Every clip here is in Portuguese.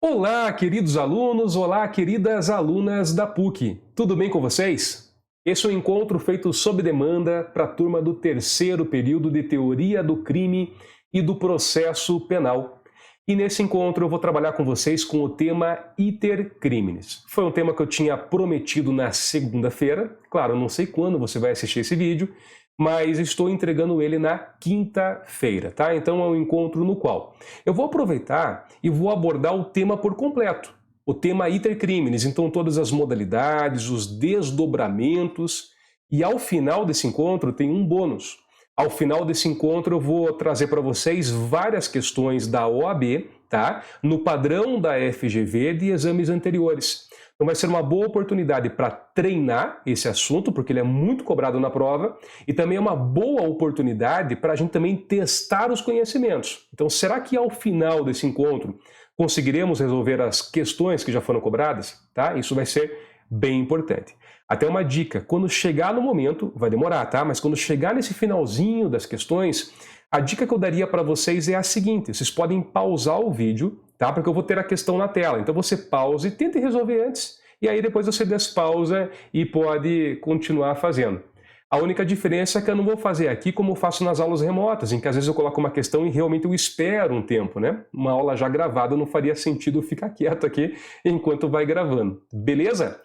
Olá, queridos alunos, olá, queridas alunas da PUC. Tudo bem com vocês? Esse é um encontro feito sob demanda para a turma do terceiro período de Teoria do Crime e do Processo Penal. E nesse encontro eu vou trabalhar com vocês com o tema Iter Criminis. Foi um tema que eu tinha prometido na segunda-feira. Claro, eu não sei quando você vai assistir esse vídeo, mas estou entregando ele na quinta-feira, tá? Então é um encontro no qual eu vou aproveitar e vou abordar o tema por completo, o tema Iter Criminis, então todas as modalidades, os desdobramentos, e ao final desse encontro tem um bônus. Ao final desse encontro eu vou trazer para vocês várias questões da OAB, tá? No padrão da FGV de exames anteriores. Então vai ser uma boa oportunidade para treinar esse assunto, porque ele é muito cobrado na prova, e também é uma boa oportunidade para a gente também testar os conhecimentos. Então será que ao final desse encontro conseguiremos resolver as questões que já foram cobradas? Tá? Isso vai ser bem importante. Até uma dica, quando chegar no momento, vai demorar, tá? Mas quando chegar nesse finalzinho das questões, a dica que eu daria para vocês é a seguinte: vocês podem pausar o vídeo, tá? Porque eu vou ter a questão na tela. Então você pausa e tente resolver antes, e aí depois você despausa e pode continuar fazendo. A única diferença é que eu não vou fazer aqui como eu faço nas aulas remotas, em que às vezes eu coloco uma questão e realmente eu espero um tempo, né? Uma aula já gravada não faria sentido ficar quieto aqui enquanto vai gravando. Beleza?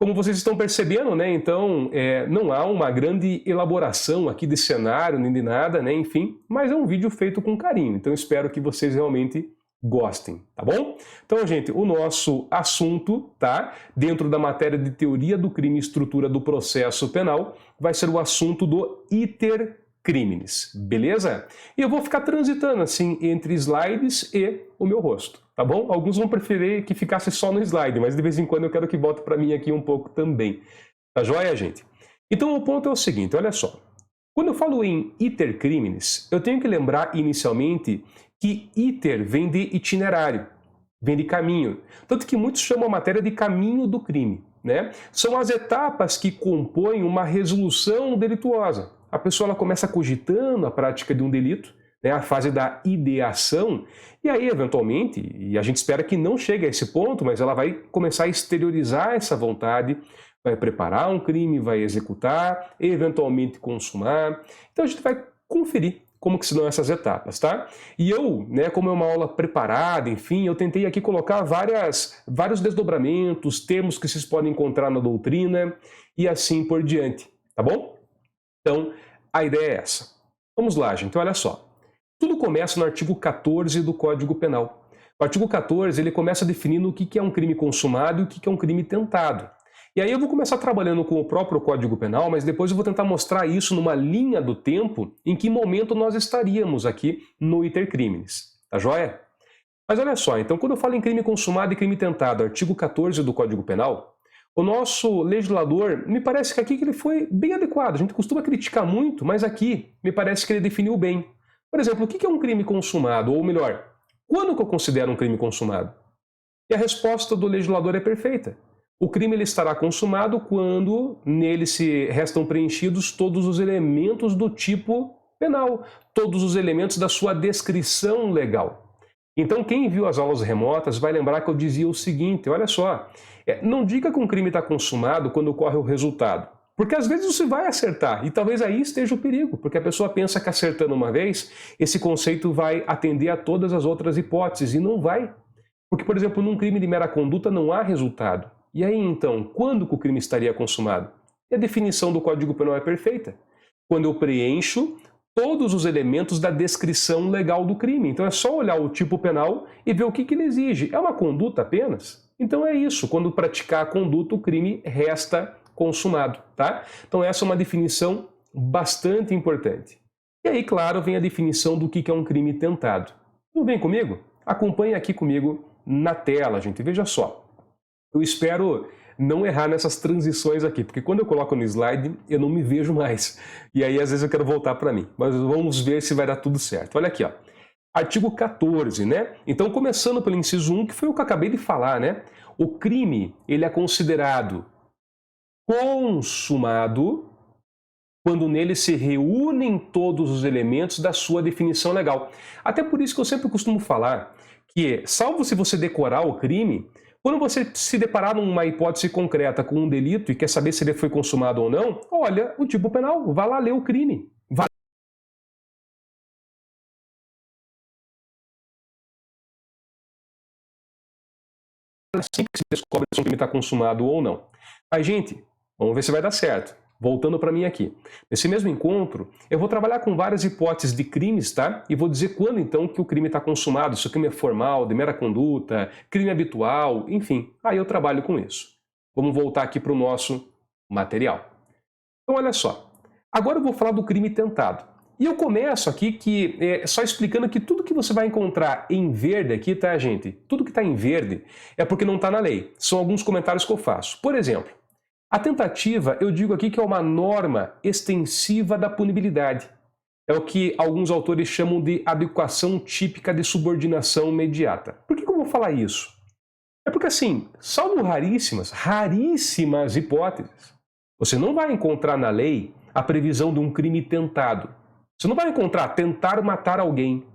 Como vocês estão percebendo, né, então não há uma grande elaboração aqui de cenário nem de nada, né, enfim, mas é um vídeo feito com carinho, então espero que vocês realmente gostem, tá bom? Então, gente, o nosso assunto, tá, dentro da matéria de Teoria do Crime e Estrutura do Processo Penal, vai ser o assunto do Iter Criminis, beleza? E eu vou ficar transitando assim entre slides e o meu rosto, tá bom? Alguns vão preferir que ficasse só no slide, mas de vez em quando eu quero que volte para mim aqui um pouco também. Tá joia, gente? Então o ponto é o seguinte, olha só. Quando eu falo em iter criminis, eu tenho que lembrar inicialmente que iter vem de itinerário, vem de caminho. Tanto que muitos chamam a matéria de caminho do crime, né? São as etapas que compõem uma resolução delituosa. A pessoa ela começa cogitando a prática de um delito, né, a fase da ideação, e aí, eventualmente, e a gente espera que não chegue a esse ponto, mas ela vai começar a exteriorizar essa vontade, vai preparar um crime, vai executar, eventualmente consumar. Então a gente vai conferir como que se dão essas etapas, tá? E eu, né, como é uma aula preparada, enfim, eu tentei aqui colocar vários desdobramentos, termos que vocês podem encontrar na doutrina e assim por diante, tá bom? Então, a ideia é essa. Vamos lá, gente, olha só. Tudo começa no artigo 14 do Código Penal. O artigo 14 ele começa definindo o que é um crime consumado e o que é um crime tentado. E aí eu vou começar trabalhando com o próprio Código Penal, mas depois eu vou tentar mostrar isso numa linha do tempo, em que momento nós estaríamos aqui no iter criminis. Tá joia? Mas olha só, então quando eu falo em crime consumado e crime tentado, artigo 14 do Código Penal, o nosso legislador, me parece que aqui ele foi bem adequado. A gente costuma criticar muito, mas aqui me parece que ele definiu bem. Por exemplo, o que é um crime consumado? Ou melhor, quando que eu considero um crime consumado? E a resposta do legislador é perfeita. O crime ele estará consumado quando nele se restam preenchidos todos os elementos do tipo penal, todos os elementos da sua descrição legal. Então, quem viu as aulas remotas vai lembrar que eu dizia o seguinte, olha só, não diga que um crime está consumado quando ocorre o resultado, porque às vezes você vai acertar, e talvez aí esteja o perigo, porque a pessoa pensa que acertando uma vez, esse conceito vai atender a todas as outras hipóteses, e não vai. Porque, por exemplo, num crime de mera conduta não há resultado. E aí, então, quando que o crime estaria consumado? E a definição do Código Penal é perfeita. Quando eu preencho todos os elementos da descrição legal do crime. Então é só olhar o tipo penal e ver o que ele exige. É uma conduta apenas? Então é isso. Quando praticar a conduta, o crime resta consumado, tá? Então essa é uma definição bastante importante. E aí, claro, vem a definição do que é um crime tentado. Não vem comigo? Acompanhe aqui comigo na tela, gente. Veja só. Eu espero não errar nessas transições aqui, porque quando eu coloco no slide, eu não me vejo mais. E aí, às vezes, eu quero voltar para mim. Mas vamos ver se vai dar tudo certo. Olha aqui, ó. Artigo 14, né? Então, começando pelo inciso 1, que foi o que eu acabei de falar, né? O crime, ele é considerado consumado quando nele se reúnem todos os elementos da sua definição legal. Até por isso que eu sempre costumo falar que, salvo se você decorar o crime, quando você se deparar numa hipótese concreta com um delito e quer saber se ele foi consumado ou não, olha o tipo penal, vá lá ler o crime. Assim que se descobre se um crime está consumado ou não. Mas, gente, vamos ver se vai dar certo. Voltando para mim aqui. Nesse mesmo encontro, eu vou trabalhar com várias hipóteses de crimes, tá? E vou dizer quando, então, que o crime está consumado, se o crime é formal, de mera conduta, crime habitual, enfim. Aí eu trabalho com isso. Vamos voltar aqui para o nosso material. Então, olha só. Agora eu vou falar do crime tentado. E eu começo aqui só explicando que tudo que você vai encontrar em verde aqui, tá, gente? Tudo que está em verde é porque não está na lei. São alguns comentários que eu faço. Por exemplo, a tentativa, eu digo aqui que é uma norma extensiva da punibilidade. É o que alguns autores chamam de adequação típica de subordinação imediata. Por que eu vou falar isso? É porque, assim, salvo raríssimas hipóteses, você não vai encontrar na lei a previsão de um crime tentado. Você não vai encontrar tentar matar alguém,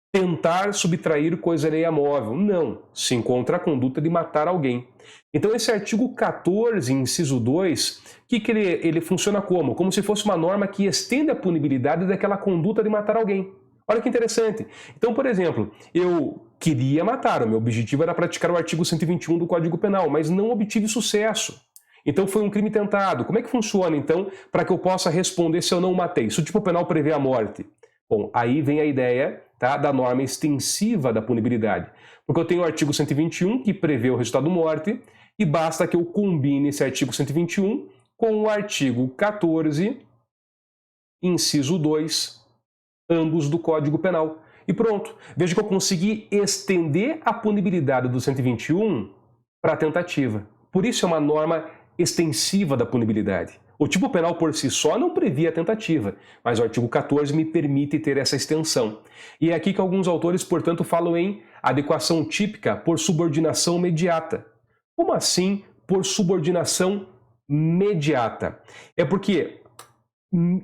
tentar subtrair coisa alheia móvel. Não. Se encontra a conduta de matar alguém. Então, esse artigo 14, inciso 2, que ele funciona como? Como se fosse uma norma que estende a punibilidade daquela conduta de matar alguém. Olha que interessante. Então, por exemplo, eu queria matar, o meu objetivo era praticar o artigo 121 do Código Penal, mas não obtive sucesso. Então foi um crime tentado. Como é que funciona, então, para que eu possa responder se eu não matei? Se o tipo penal prevê a morte? Bom, aí vem a ideia, tá, da norma extensiva da punibilidade. Porque eu tenho o artigo 121, que prevê o resultado morte, e basta que eu combine esse artigo 121 com o artigo 14, inciso 2, ambos do Código Penal. E pronto. Veja que eu consegui estender a punibilidade do 121 para a tentativa. Por isso é uma norma extensiva da punibilidade. O tipo penal por si só não previa a tentativa, mas o artigo 14 me permite ter essa extensão. E é aqui que alguns autores, portanto, falam em adequação típica por subordinação imediata. Como assim por subordinação imediata? É porque,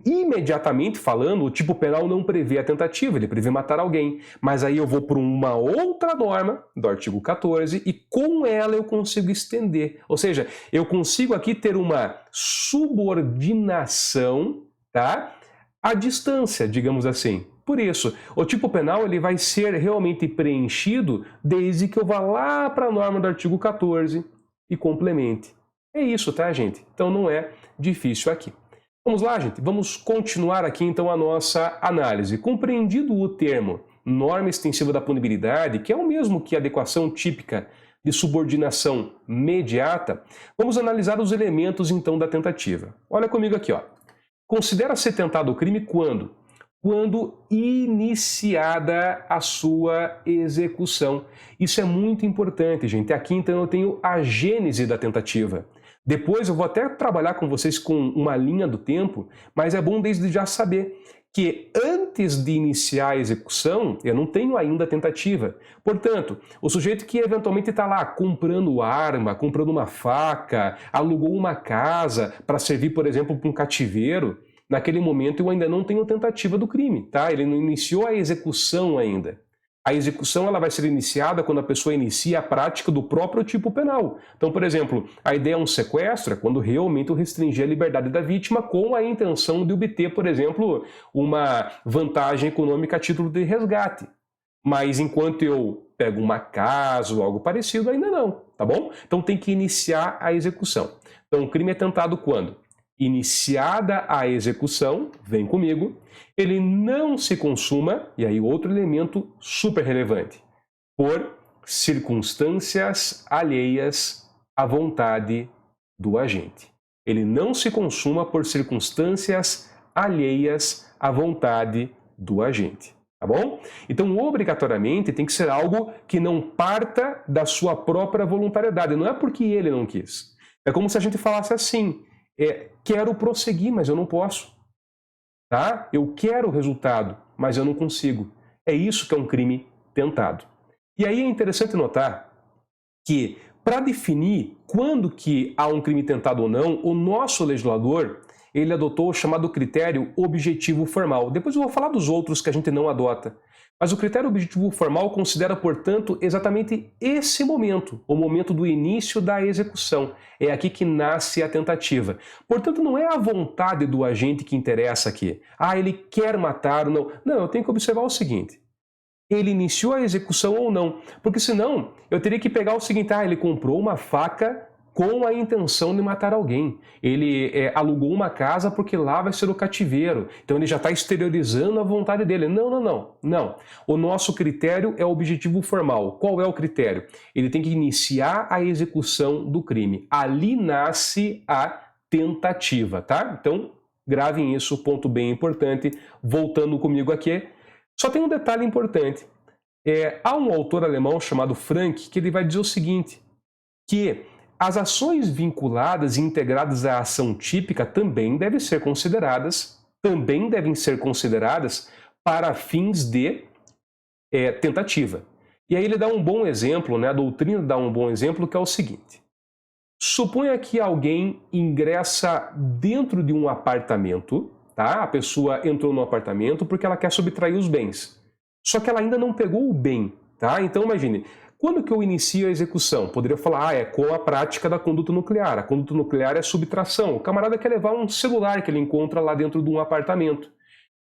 imediatamente falando, o tipo penal não prevê a tentativa, ele prevê matar alguém. Mas aí eu vou por uma outra norma do artigo 14 e com ela eu consigo estender. Ou seja, eu consigo aqui ter uma subordinação, tá, à distância, digamos assim. Por isso, o tipo penal ele vai ser realmente preenchido desde que eu vá lá para a norma do artigo 14 e complemente. É isso, tá, gente? Então não é difícil aqui. Vamos lá, gente? Vamos continuar aqui, então, a nossa análise. Compreendido o termo norma extensiva da punibilidade, que é o mesmo que adequação típica de subordinação imediata, vamos analisar os elementos, então, da tentativa. Olha comigo aqui, ó. Considera-se tentado o crime quando? Quando iniciada a sua execução. Isso é muito importante, gente. Aqui, então, eu tenho a gênese da tentativa. Depois eu vou até trabalhar com vocês com uma linha do tempo, mas é bom desde já saber que antes de iniciar a execução, eu não tenho ainda a tentativa. Portanto, o sujeito que eventualmente está lá comprando arma, comprando uma faca, alugou uma casa para servir, por exemplo, para um cativeiro, naquele momento eu ainda não tenho tentativa do crime, tá? Ele não iniciou a execução ainda. A execução ela vai ser iniciada quando a pessoa inicia a prática do próprio tipo penal. Então, por exemplo, a ideia é um sequestro é quando realmente eu restringir a liberdade da vítima com a intenção de obter, por exemplo, uma vantagem econômica a título de resgate. Mas enquanto eu pego uma casa ou algo parecido, ainda não, tá bom? Então tem que iniciar a execução. Então o crime é tentado quando? Iniciada a execução, vem comigo, ele não se consuma, e aí outro elemento super relevante, por circunstâncias alheias à vontade do agente. Ele não se consuma por circunstâncias alheias à vontade do agente. Tá bom? Então, obrigatoriamente, tem que ser algo que não parta da sua própria voluntariedade. Não é porque ele não quis. É como se a gente falasse assim, quero prosseguir, mas eu não posso. Tá? Eu quero o resultado, mas eu não consigo. É isso que é um crime tentado. E aí é interessante notar que, para definir quando que há um crime tentado ou não, o nosso legislador ele adotou o chamado critério objetivo formal. Depois eu vou falar dos outros que a gente não adota. Mas o critério objetivo formal considera, portanto, exatamente esse momento, o momento do início da execução. É aqui que nasce a tentativa. Portanto, não é a vontade do agente que interessa aqui. Ah, ele quer matar ou não. Não, eu tenho que observar o seguinte. Ele iniciou a execução ou não. Porque senão, eu teria que pegar o seguinte, ele comprou uma faca com a intenção de matar alguém. Ele alugou uma casa porque lá vai ser o cativeiro. Então ele já está exteriorizando a vontade dele. Não. O nosso critério é o objetivo formal. Qual é o critério? Ele tem que iniciar a execução do crime. Ali nasce a tentativa, tá? Então, gravem isso, ponto bem importante. Voltando comigo aqui, só tem um detalhe importante. Há um autor alemão chamado Frank que ele vai dizer o seguinte, que as ações vinculadas e integradas à ação típica também devem ser consideradas para fins de tentativa. E aí ele dá um bom exemplo, né? A doutrina dá um bom exemplo, que é o seguinte. Suponha que alguém ingressa dentro de um apartamento, tá? A pessoa entrou no apartamento porque ela quer subtrair os bens. Só que ela ainda não pegou o bem, tá? Então imagine, quando que eu inicio a execução? Poderia falar, com a prática da conduta nuclear. A conduta nuclear é subtração. O camarada quer levar um celular que ele encontra lá dentro de um apartamento.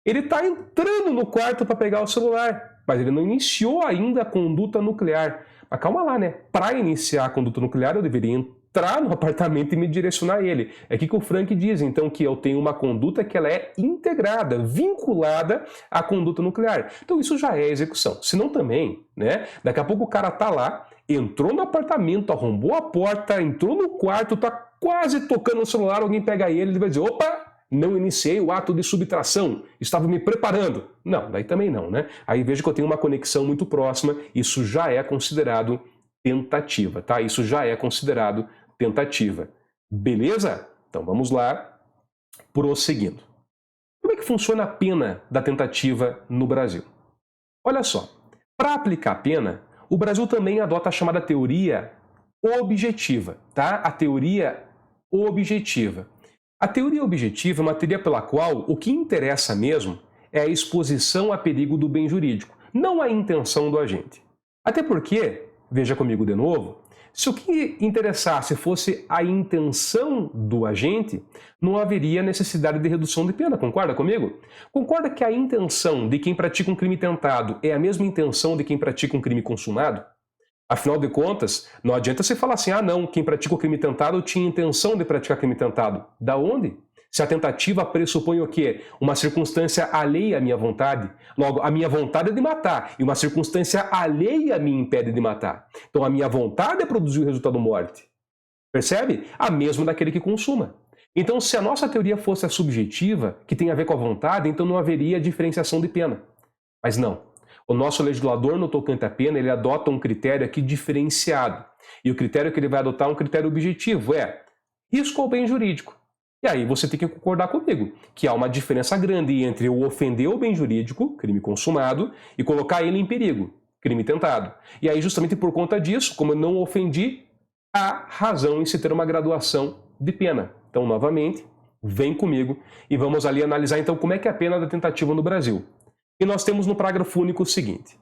Ele está entrando no quarto para pegar o celular, mas ele não iniciou ainda a conduta nuclear. Mas calma lá, né? Para iniciar a conduta nuclear, eu deveria entrar no apartamento e me direcionar a ele. É aqui que o Frank diz, então, que eu tenho uma conduta que ela é integrada, vinculada à conduta nuclear. Então isso já é execução. Se não também, né? Daqui a pouco o cara tá lá, entrou no apartamento, arrombou a porta, entrou no quarto, tá quase tocando no celular, alguém pega ele vai dizer, opa, não iniciei o ato de subtração, estava me preparando. Não, daí também não, né? Aí vejo que eu tenho uma conexão muito próxima, isso já é considerado tentativa, tá? Isso já é considerado tentativa. Beleza? Então vamos lá, prosseguindo. Como é que funciona a pena da tentativa no Brasil? Olha só, para aplicar a pena, o Brasil também adota a chamada teoria objetiva, tá? A teoria objetiva. A teoria objetiva é uma teoria pela qual o que interessa mesmo é a exposição a perigo do bem jurídico, não a intenção do agente. Até porque, veja comigo de novo, se o que interessasse fosse a intenção do agente, não haveria necessidade de redução de pena, concorda comigo? Concorda que a intenção de quem pratica um crime tentado é a mesma intenção de quem pratica um crime consumado? Afinal de contas, não adianta você falar assim, não, quem pratica o crime tentado tinha intenção de praticar crime tentado. Da onde? Se a tentativa pressupõe o quê? Uma circunstância alheia à minha vontade. Logo, a minha vontade é de matar, e uma circunstância alheia me impede de matar. Então a minha vontade é produzir o resultado morte. Percebe? A mesma daquele que consuma. Então, se a nossa teoria fosse a subjetiva, que tem a ver com a vontade, então não haveria diferenciação de pena. Mas não. O nosso legislador, no tocante à pena, ele adota um critério aqui diferenciado. E o critério que ele vai adotar é um critério objetivo, risco ao bem jurídico. E aí você tem que concordar comigo, que há uma diferença grande entre eu ofender o bem jurídico, crime consumado, e colocar ele em perigo, crime tentado. E aí, justamente por conta disso, como eu não ofendi, há razão em se ter uma graduação de pena. Então, novamente, vem comigo e vamos ali analisar então como é que é a pena da tentativa no Brasil. E nós temos no parágrafo único o seguinte: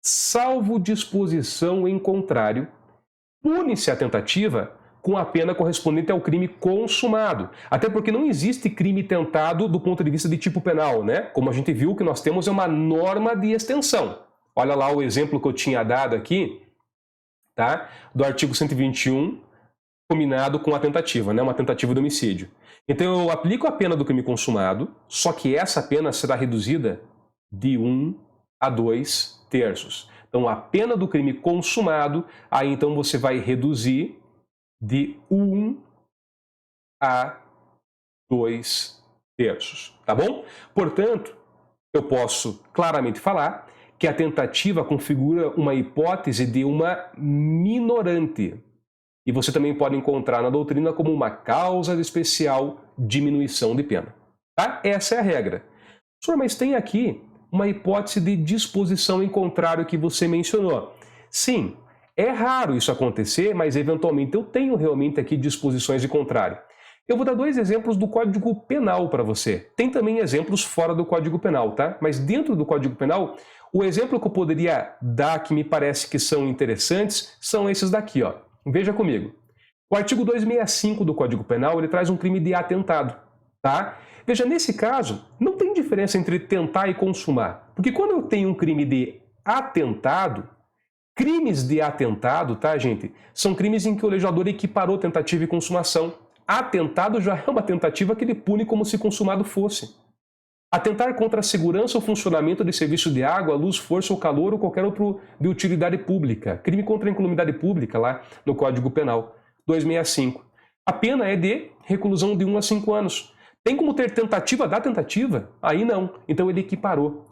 salvo disposição em contrário, pune-se a tentativa com a pena correspondente ao crime consumado. Até porque não existe crime tentado do ponto de vista de tipo penal, né? Como a gente viu, o que nós temos é uma norma de extensão. Olha lá o exemplo que eu tinha dado aqui, tá? Do artigo 121, combinado com a tentativa, né? Uma tentativa de homicídio. Então eu aplico a pena do crime consumado, só que essa pena será reduzida de 1 a 2 terços. Então, a pena do crime consumado, aí então você vai reduzir de 1 a 2 terços, tá bom? Portanto, eu posso claramente falar que a tentativa configura uma hipótese de uma minorante. E você também pode encontrar na doutrina como uma causa de especial diminuição de pena. Tá? Essa é a regra. Senhor, mas tem aqui uma hipótese de disposição em contrário que você mencionou. Sim, é raro isso acontecer, mas eventualmente eu tenho realmente aqui disposições de contrário. Eu vou dar dois exemplos do Código Penal para você. Tem também exemplos fora do Código Penal, tá? Mas dentro do Código Penal, o exemplo que eu poderia dar que me parece que são interessantes são esses daqui, ó. Veja comigo. O artigo 265 do Código Penal, ele traz um crime de atentado, tá? Veja, nesse caso, não tem diferença entre tentar e consumar. Porque quando eu tenho um crime de atentado, crimes de atentado, tá, gente? São crimes em que o legislador equiparou tentativa e consumação. Atentado já é uma tentativa que ele pune como se consumado fosse. Atentar contra a segurança ou funcionamento de serviço de água, luz, força ou calor ou qualquer outro de utilidade pública. Crime contra a incolumidade pública lá no Código Penal, 265. A pena é de reclusão de 1 a 5 anos. Tem como ter tentativa da tentativa? Aí não. Então ele equiparou.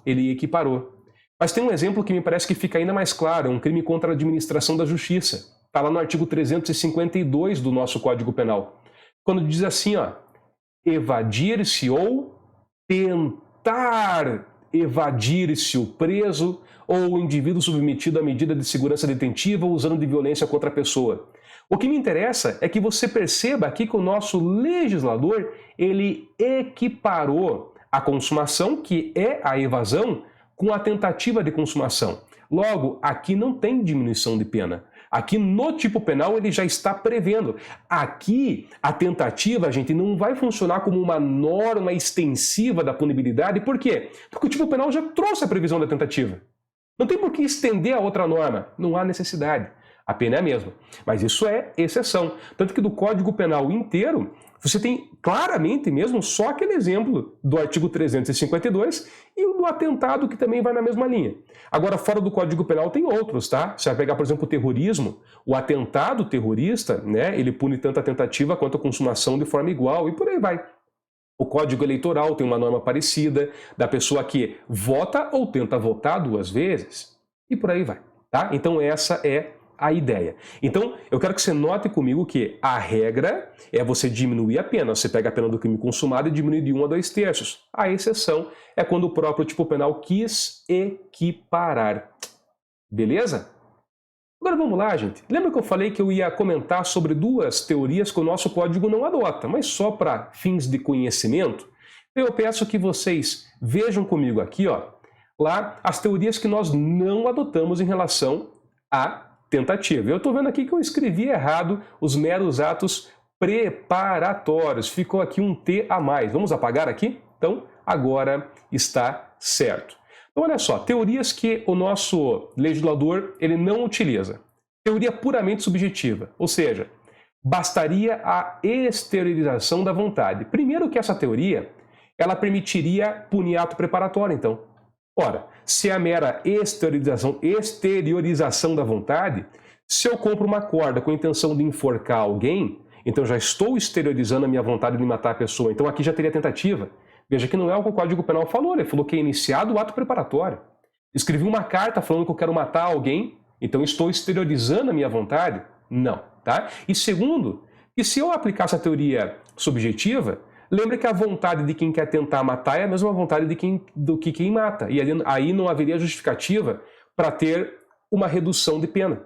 Mas tem um exemplo que me parece que fica ainda mais claro, é um crime contra a administração da justiça. Está lá no artigo 352 do nosso Código Penal. Quando diz assim, ó, evadir-se ou tentar evadir-se o preso ou o indivíduo submetido à medida de segurança detentiva usando de violência contra a pessoa. O que me interessa é que você perceba aqui que o nosso legislador, ele equiparou a consumação, que é a evasão, com a tentativa de consumação. Logo, aqui não tem diminuição de pena. Aqui no tipo penal ele já está prevendo. Aqui a tentativa, gente, não vai funcionar como uma norma extensiva da punibilidade. Por quê? Porque o tipo penal já trouxe a previsão da tentativa. Não tem por que estender a outra norma. Não há necessidade. A pena é a mesma. Mas isso é exceção. Tanto que do Código Penal inteiro, você tem claramente mesmo só aquele exemplo do artigo 352 e o do atentado, que também vai na mesma linha. Agora, fora do Código Penal tem outros, tá? Você vai pegar, por exemplo, o terrorismo. O atentado terrorista, né, ele pune tanto a tentativa quanto a consumação de forma igual e por aí vai. O Código Eleitoral tem uma norma parecida da pessoa que vota ou tenta votar 2 vezes e por aí vai, tá? Então essa é a ideia. Então, eu quero que você note comigo que a regra é você diminuir a pena. Você pega a pena do crime consumado e diminui de 1 a 2/3. A exceção é quando o próprio tipo penal quis equiparar. Beleza? Agora vamos lá, gente. Lembra que eu falei que eu ia comentar sobre 2 teorias que o nosso código não adota, mas só para fins de conhecimento? Eu peço que vocês vejam comigo aqui, ó, lá as teorias que nós não adotamos em relação a tentativa. Eu estou vendo aqui que eu escrevi errado os meros atos preparatórios. Ficou aqui um T a mais. Vamos apagar aqui? Então, agora está certo. Então, olha só, teorias que o nosso legislador ele não utiliza. Teoria puramente subjetiva, ou seja, bastaria a exteriorização da vontade. Primeiro que essa teoria, ela permitiria punir ato preparatório, então. Ora, se é a mera exteriorização da vontade, se eu compro uma corda com a intenção de enforcar alguém, então já estou exteriorizando a minha vontade de matar a pessoa. Então aqui já teria tentativa. Veja que não é o que o Código Penal falou, ele falou que é iniciado o ato preparatório. Escrevi uma carta falando que eu quero matar alguém, então estou exteriorizando a minha vontade? Não, tá? E segundo, que se eu aplicasse a teoria subjetiva, lembre que a vontade de quem quer tentar matar é a mesma vontade do que quem mata. E aí não haveria justificativa para ter uma redução de pena.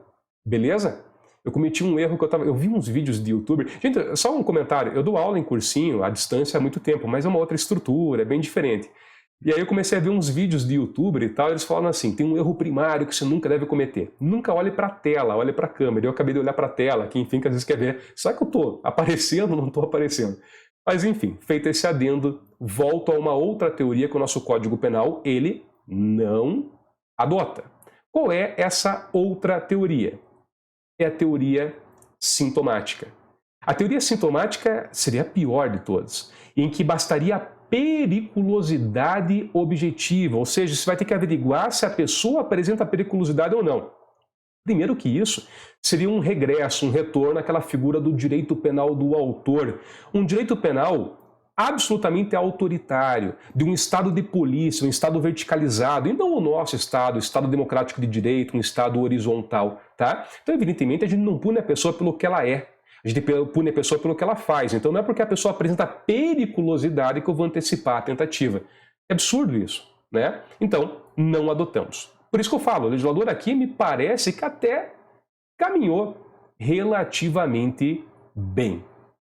Beleza? Eu cometi um erro que eu vi uns vídeos de youtuber. Gente, só um comentário. Eu dou aula em cursinho à distância há muito tempo, mas é uma outra estrutura, é bem diferente. E aí eu comecei a ver uns vídeos de youtuber e tal, e eles falam assim, tem um erro primário que você nunca deve cometer. Nunca olhe para a tela, olhe para a câmera. Eu acabei de olhar para a tela, que enfim, que às vezes quer ver, será que eu estou aparecendo ou não estou aparecendo? Mas enfim, feito esse adendo, volto a uma outra teoria que o nosso Código Penal, ele não adota. Qual é essa outra teoria? É a teoria sintomática. A teoria sintomática seria a pior de todas, em que bastaria a periculosidade objetiva, ou seja, você vai ter que averiguar se a pessoa apresenta periculosidade ou não. Primeiro que isso, seria um regresso, um retorno àquela figura do direito penal do autor. Um direito penal absolutamente autoritário, de um Estado de polícia, um Estado verticalizado, e não o nosso Estado, o Estado democrático de direito, um Estado horizontal, tá? Então, evidentemente, a gente não pune a pessoa pelo que ela é, a gente pune a pessoa pelo que ela faz. Então, não é porque a pessoa apresenta periculosidade que eu vou antecipar a tentativa. É absurdo isso, né? Então, não adotamos. Por isso que eu falo, o legislador aqui me parece que até caminhou relativamente bem.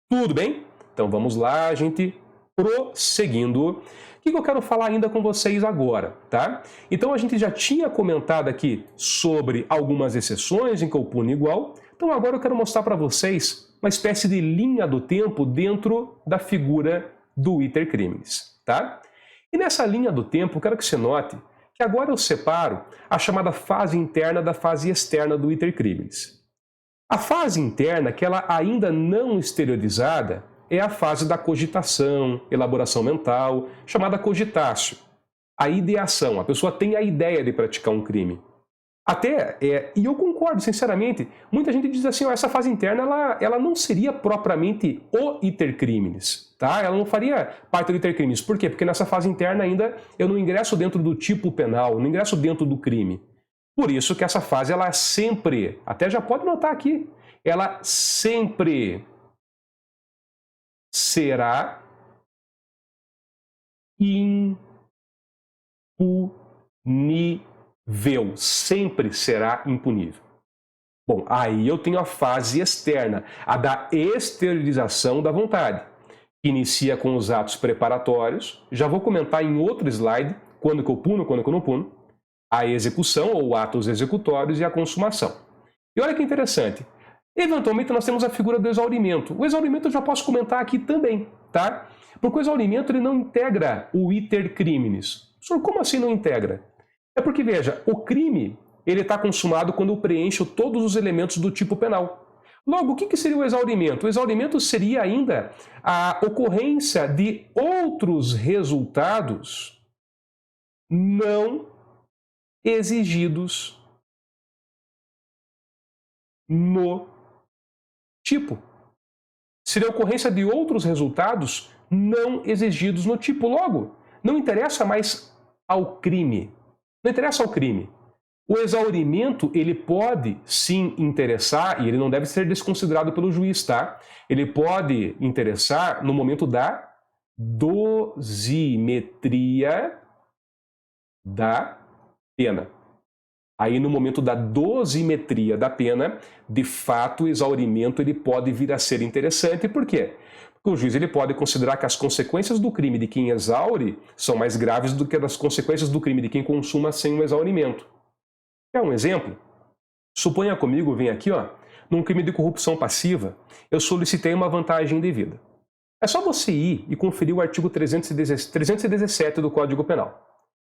Tudo bem? Então vamos lá, a gente prosseguindo. O que eu quero falar ainda com vocês agora, tá? Então a gente já tinha comentado aqui sobre algumas exceções em que eu puno igual. Então agora eu quero mostrar para vocês uma espécie de linha do tempo dentro da figura do iter criminis, tá? E nessa linha do tempo, eu quero que você note que agora eu separo a chamada fase interna da fase externa do iter criminis. A fase interna, aquela ainda não exteriorizada, é a fase da cogitação, elaboração mental, chamada cogitatio. A ideação, a pessoa tem a ideia de praticar um crime. E eu concordo, sinceramente, muita gente diz assim, essa fase interna ela não seria propriamente o iter criminis, tá? Ela não faria parte do iter criminis. Por quê? Porque nessa fase interna ainda eu não ingresso dentro do tipo penal, não ingresso dentro do crime. Por isso que essa fase, ela sempre, até já pode notar aqui, ela sempre será impunível. Sempre será impunível. Bom, aí eu tenho a fase externa, a da exteriorização da vontade, que inicia com os atos preparatórios. Já vou comentar em outro slide, quando que eu puno, quando que eu não puno. A execução, ou atos executórios, e a consumação. E olha que interessante. Eventualmente nós temos a figura do exaurimento. O exaurimento eu já posso comentar aqui também, tá? Porque o exaurimento ele não integra o iter criminis. Senhor, como assim não integra? É porque, veja, o crime ele está consumado quando eu preencho todos os elementos do tipo penal. Logo, o que seria o exaurimento? O exaurimento seria ainda a ocorrência de outros resultados não exigidos no tipo. Seria a ocorrência de outros resultados não exigidos no tipo. Logo, não interessa mais ao crime. Não interessa ao crime. O exaurimento, ele pode sim interessar, e ele não deve ser desconsiderado pelo juiz, tá? Ele pode interessar no momento da dosimetria da pena. Aí no momento da dosimetria da pena, de fato o exaurimento ele pode vir a ser interessante. Por quê? Porque o juiz ele pode considerar que as consequências do crime de quem exaure são mais graves do que as consequências do crime de quem consuma sem um exaurimento. Quer um exemplo? Suponha comigo, vem aqui, num crime de corrupção passiva, eu solicitei uma vantagem indevida. É só você ir e conferir o artigo 317 do Código Penal.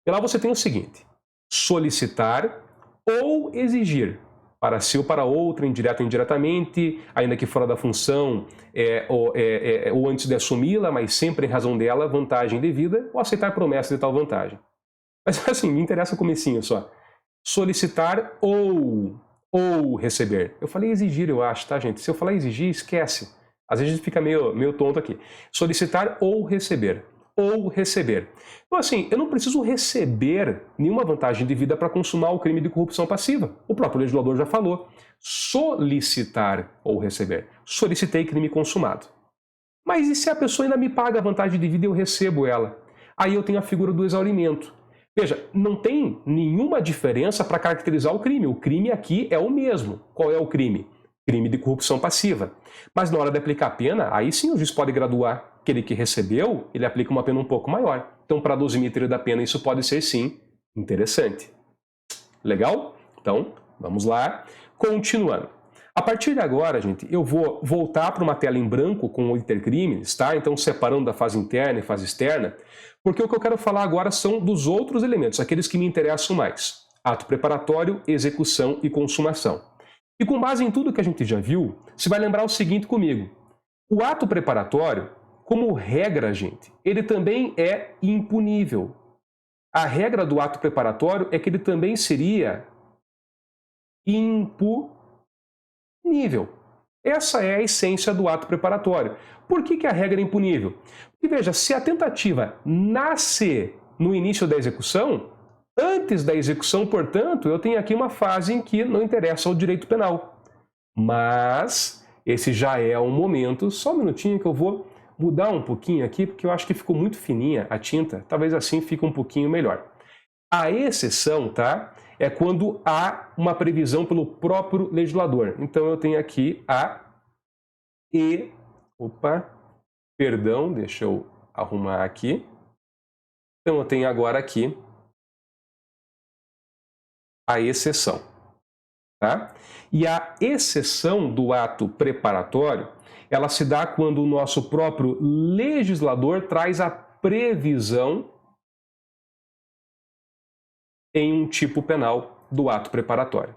E lá você tem o seguinte: solicitar ou exigir, para si ou para outra, indireto ou indiretamente, ainda que fora da função ou antes de assumi-la, mas sempre em razão dela, vantagem devida, ou aceitar promessa de tal vantagem. Mas assim, me interessa o comecinho só. Solicitar ou receber. Eu falei exigir, eu acho, tá, gente? Se eu falar exigir, esquece. Às vezes a gente fica meio tonto aqui. Solicitar ou receber. Ou receber. Então, assim, eu não preciso receber nenhuma vantagem devida para consumar o crime de corrupção passiva. O próprio legislador já falou. Solicitar ou receber. Solicitei crime consumado. Mas e se a pessoa ainda me paga a vantagem devida e eu recebo ela? Aí eu tenho a figura do exaurimento. Veja, não tem nenhuma diferença para caracterizar o crime. O crime aqui é o mesmo. Qual é o crime? Crime de corrupção passiva. Mas na hora de aplicar a pena, aí sim o juiz pode graduar. Aquele que recebeu, ele aplica uma pena um pouco maior. Então, para a dosimetria da pena, isso pode ser, sim, interessante. Legal? Então, vamos lá. Continuando. A partir de agora, gente, eu vou voltar para uma tela em branco com o iter criminis, tá? Então, separando da fase interna e fase externa, porque o que eu quero falar agora são dos outros elementos, aqueles que me interessam mais. Ato preparatório, execução e consumação. E com base em tudo que a gente já viu, você vai lembrar o seguinte comigo. O ato preparatório, como regra, gente, ele também é impunível. A regra do ato preparatório é que ele também seria impunível. Essa é a essência do ato preparatório. Por que a regra é impunível? Porque, veja, se a tentativa nasce no início da execução, antes da execução, portanto, eu tenho aqui uma fase em que não interessa ao direito penal. Mas esse já é um momento, só um minutinho que eu vou mudar um pouquinho aqui, porque eu acho que ficou muito fininha a tinta, talvez assim fique um pouquinho melhor. A exceção, tá? É quando há uma previsão pelo próprio legislador. Então eu tenho aqui a Perdão, deixa eu arrumar aqui. Então eu tenho agora aqui a exceção. Tá? E a exceção do ato preparatório, ela se dá quando o nosso próprio legislador traz a previsão em um tipo penal do ato preparatório.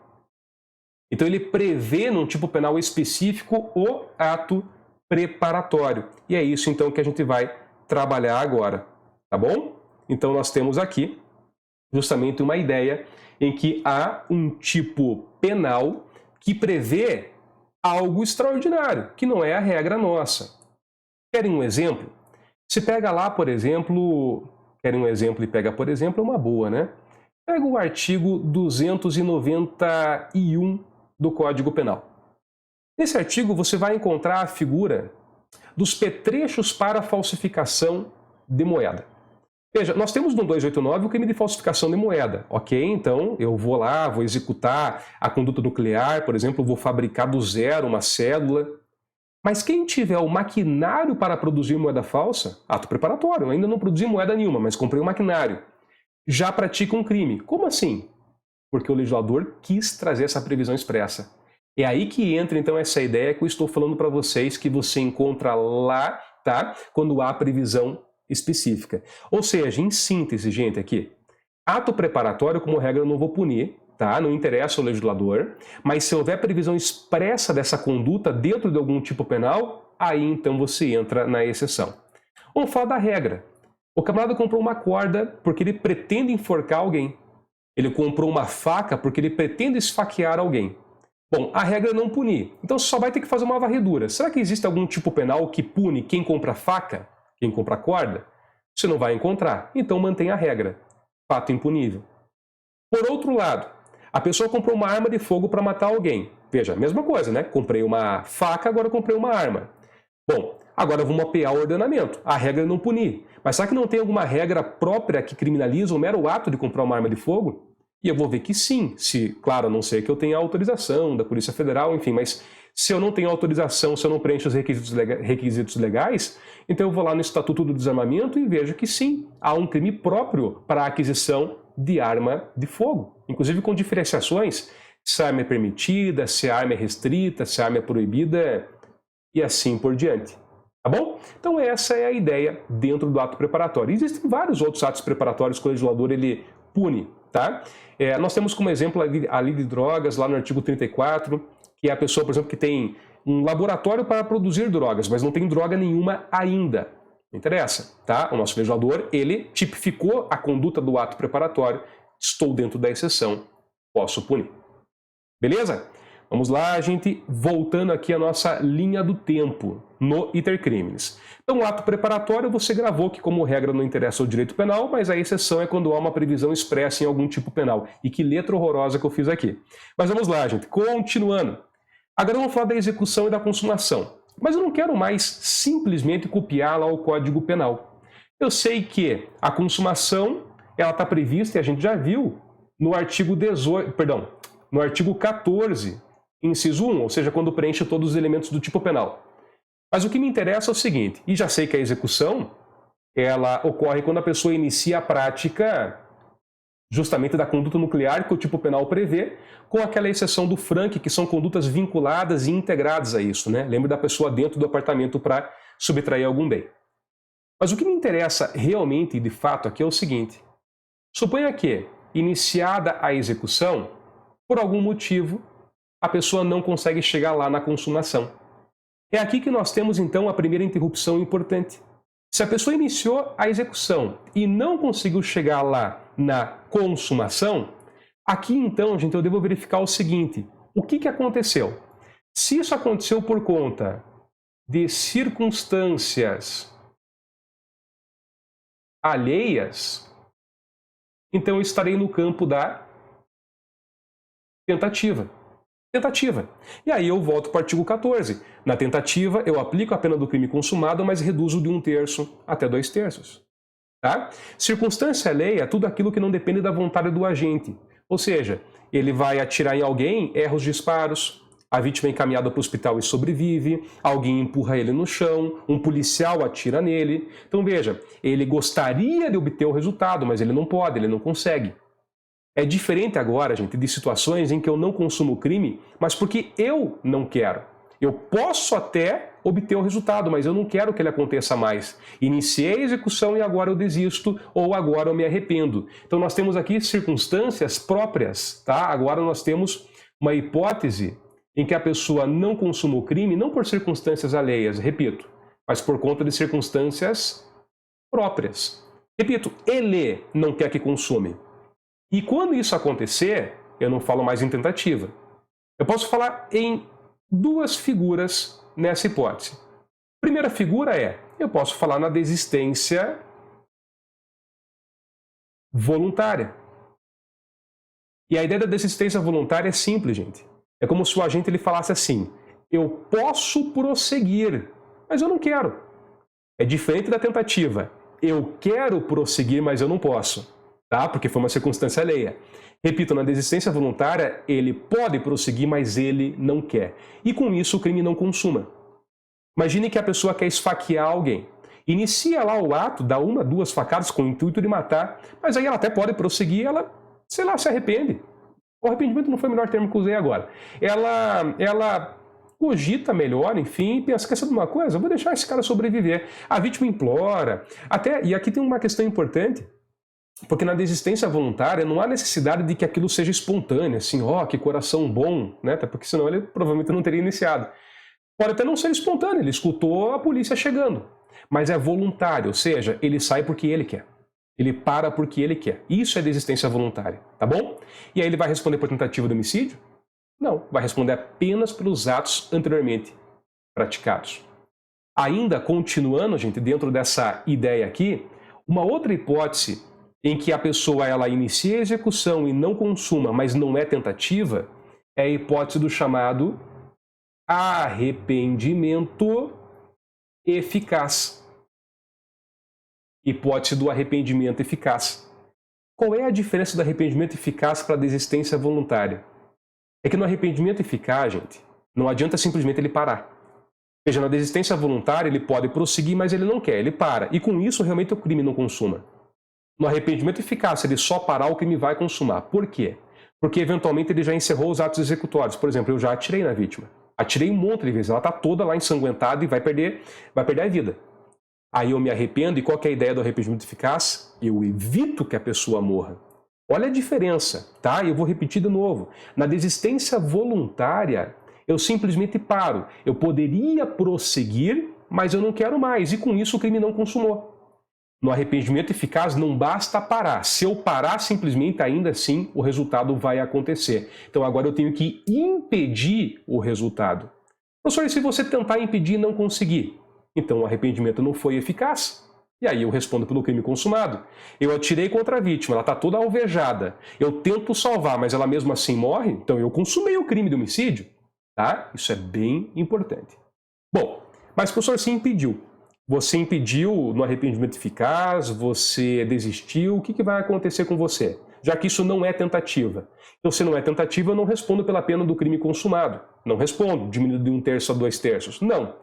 Então ele prevê num tipo penal específico o ato preparatório. E é isso então que a gente vai trabalhar agora, tá bom? Então nós temos aqui justamente uma ideia em que há um tipo penal que prevê algo extraordinário, que não é a regra nossa. Querem um exemplo? Se pega lá, por exemplo, querem um exemplo e pega, por exemplo, é uma boa, né? Pega o artigo 291 do Código Penal. Nesse artigo você vai encontrar a figura dos petrechos para falsificação de moeda. Veja, nós temos no 289 o crime de falsificação de moeda, ok? Então eu vou lá, vou executar a conduta nuclear, por exemplo, vou fabricar do zero uma cédula. Mas quem tiver o maquinário para produzir moeda falsa, ato preparatório, eu ainda não produzi moeda nenhuma, mas comprei um maquinário, já pratica um crime. Como assim? Porque o legislador quis trazer essa previsão expressa. É aí que entra então essa ideia que eu estou falando para vocês, que você encontra lá, tá? Quando há previsão específica. Ou seja, em síntese, gente, aqui, ato preparatório, como regra, eu não vou punir, tá? Não interessa ao legislador, mas se houver previsão expressa dessa conduta dentro de algum tipo penal, aí então você entra na exceção. Vamos falar da regra. O camarada comprou uma corda porque ele pretende enforcar alguém. Ele comprou uma faca porque ele pretende esfaquear alguém. Bom, a regra é não punir, então você só vai ter que fazer uma varredura. Será que existe algum tipo penal que pune quem compra faca? Quem compra corda? Você não vai encontrar. Então mantém a regra. Fato impunível. Por outro lado, a pessoa comprou uma arma de fogo para matar alguém. Veja, mesma coisa, né? Comprei uma faca, agora comprei uma arma. Bom, agora vamos apear o ordenamento. A regra é não punir. Mas será que não tem alguma regra própria que criminaliza o mero ato de comprar uma arma de fogo? E eu vou ver que sim. Se, claro, a não ser que eu tenha autorização da Polícia Federal, enfim, mas se eu não tenho autorização, se eu não preencho os requisitos legais, então eu vou lá no Estatuto do Desarmamento e vejo que sim, há um crime próprio para a aquisição de arma de fogo, inclusive com diferenciações, se a arma é permitida, se a arma é restrita, se a arma é proibida e assim por diante. Tá bom? Então essa é a ideia dentro do ato preparatório. Existem vários outros atos preparatórios que o legislador ele pune, tá? Nós temos como exemplo a lei de drogas, lá no artigo 34, que é a pessoa, por exemplo, que tem um laboratório para produzir drogas, mas não tem droga nenhuma ainda. Não interessa, tá? O nosso legislador, ele tipificou a conduta do ato preparatório. Estou dentro da exceção, posso punir. Beleza? Vamos lá, gente, voltando aqui a nossa linha do tempo no iter crimes. Então, o ato preparatório, você gravou que, como regra, não interessa ao direito penal, mas a exceção é quando há uma previsão expressa em algum tipo penal. E que letra horrorosa que eu fiz aqui. Mas vamos lá, gente, continuando. Agora vamos falar da execução e da consumação. Mas eu não quero mais simplesmente copiar lá o Código Penal. Eu sei que a consumação ela está prevista, e a gente já viu, no artigo 18, perdão, no artigo 14, inciso 1, ou seja, quando preenche todos os elementos do tipo penal. Mas o que me interessa é o seguinte, e já sei que a execução ela ocorre quando a pessoa inicia a prática justamente da conduta nuclear que o tipo penal prevê, com aquela exceção do franque, que são condutas vinculadas e integradas a isso, né? Lembra da pessoa dentro do apartamento para subtrair algum bem. Mas o que me interessa realmente e de fato aqui é o seguinte, suponha que, iniciada a execução, por algum motivo, a pessoa não consegue chegar lá na consumação. É aqui que nós temos então a primeira interrupção importante. Se a pessoa iniciou a execução e não conseguiu chegar lá na consumação, aqui então, gente, eu devo verificar o seguinte, o que aconteceu? Se isso aconteceu por conta de circunstâncias alheias, então eu estarei no campo da tentativa. E aí eu volto para o artigo 14. Na tentativa, eu aplico a pena do crime consumado, mas reduzo de 1/3 até 2/3. Tá? Circunstância alheia é tudo aquilo que não depende da vontade do agente. Ou seja, ele vai atirar em alguém, erra os disparos, A vítima é encaminhada para o hospital e sobrevive, alguém empurra ele no chão, um policial atira nele. Então veja, ele gostaria de obter o resultado, mas ele não pode, ele não consegue. É diferente agora, gente, de situações em que eu não consumo o crime, mas porque eu não quero. Eu posso até obter o resultado, mas eu não quero que ele aconteça mais. Iniciei a execução e agora eu desisto, ou agora eu me arrependo. Então nós temos aqui circunstâncias próprias, tá? Agora nós temos uma hipótese em que a pessoa não consuma o crime, não por circunstâncias alheias, repito, mas por conta de circunstâncias próprias. Repito, ele não quer que consuma. E quando isso acontecer, eu não falo mais em tentativa. Eu posso falar em duas figuras nessa hipótese. A primeira figura eu posso falar na desistência voluntária. E a ideia da desistência voluntária é simples, gente. É como se o agente ele falasse assim: eu posso prosseguir, mas eu não quero. É diferente da tentativa. Eu quero prosseguir, mas eu não posso. Tá? Porque foi uma circunstância alheia. Repito, na desistência voluntária, ele pode prosseguir, mas ele não quer. E com isso o crime não consuma. Imagine que a pessoa quer esfaquear alguém. Inicia lá o ato, dá uma, duas facadas com o intuito de matar, mas aí ela até pode prosseguir, ela, sei lá, se arrepende. O arrependimento não foi o melhor termo que eu usei agora. Ela cogita melhor, enfim, e pensa, quer saber de uma coisa? Eu vou deixar esse cara sobreviver. A vítima implora. E aqui tem uma questão importante, porque na desistência voluntária não há necessidade de que aquilo seja espontâneo, assim, que coração bom, né? Até porque senão ele provavelmente não teria iniciado. Pode até não ser espontâneo, ele escutou a polícia chegando, mas é voluntário, ou seja, ele sai porque ele quer. Ele para porque ele quer. Isso é desistência voluntária, tá bom? E aí ele vai responder por tentativa de homicídio? Não, vai responder apenas pelos atos anteriormente praticados. Ainda continuando, gente, dentro dessa ideia aqui, uma outra hipótese em que a pessoa ela inicia a execução e não consuma, mas não é tentativa, é a hipótese do chamado arrependimento eficaz. Hipótese do arrependimento eficaz. Qual é a diferença do arrependimento eficaz para a desistência voluntária? É que no arrependimento eficaz, gente, não adianta simplesmente ele parar. Ou seja, na desistência voluntária ele pode prosseguir, mas ele não quer, ele para. E com isso realmente o crime não consuma. No arrependimento eficaz, se ele só parar, o crime vai consumar. Por quê? Porque eventualmente ele já encerrou os atos executórios. Por exemplo, eu já atirei na vítima. Atirei um monte de vezes, ela está toda lá ensanguentada e vai perder a vida. Aí eu me arrependo, e qual que é a ideia do arrependimento eficaz? Eu evito que a pessoa morra. Olha a diferença, tá? Eu vou repetir de novo. Na desistência voluntária, eu simplesmente paro. Eu poderia prosseguir, mas eu não quero mais, e com isso o crime não consumou. No arrependimento eficaz não basta parar. Se eu parar simplesmente, ainda assim, o resultado vai acontecer. Então agora eu tenho que impedir o resultado. Professor, e se você tentar impedir e não conseguir? Então o arrependimento não foi eficaz. E aí eu respondo pelo crime consumado. Eu atirei contra a vítima, ela está toda alvejada. Eu tento salvar, mas ela mesmo assim morre. Então eu consumei o crime de homicídio. Tá? Isso é bem importante. Bom, mas professor, se impediu. Você impediu no arrependimento eficaz, você desistiu, o que vai acontecer com você? Já que isso não é tentativa. Então, se não é tentativa, eu não respondo pela pena do crime consumado. Não respondo, diminuindo de 1/3 a 2/3. Não.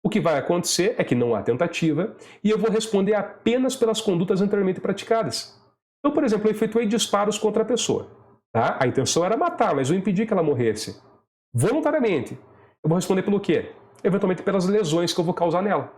O que vai acontecer é que não há tentativa e eu vou responder apenas pelas condutas anteriormente praticadas. Então, por exemplo, eu efetuei disparos contra a pessoa. Tá? A intenção era matar, mas eu impedi que ela morresse. Voluntariamente. Eu vou responder pelo quê? Eventualmente pelas lesões que eu vou causar nela.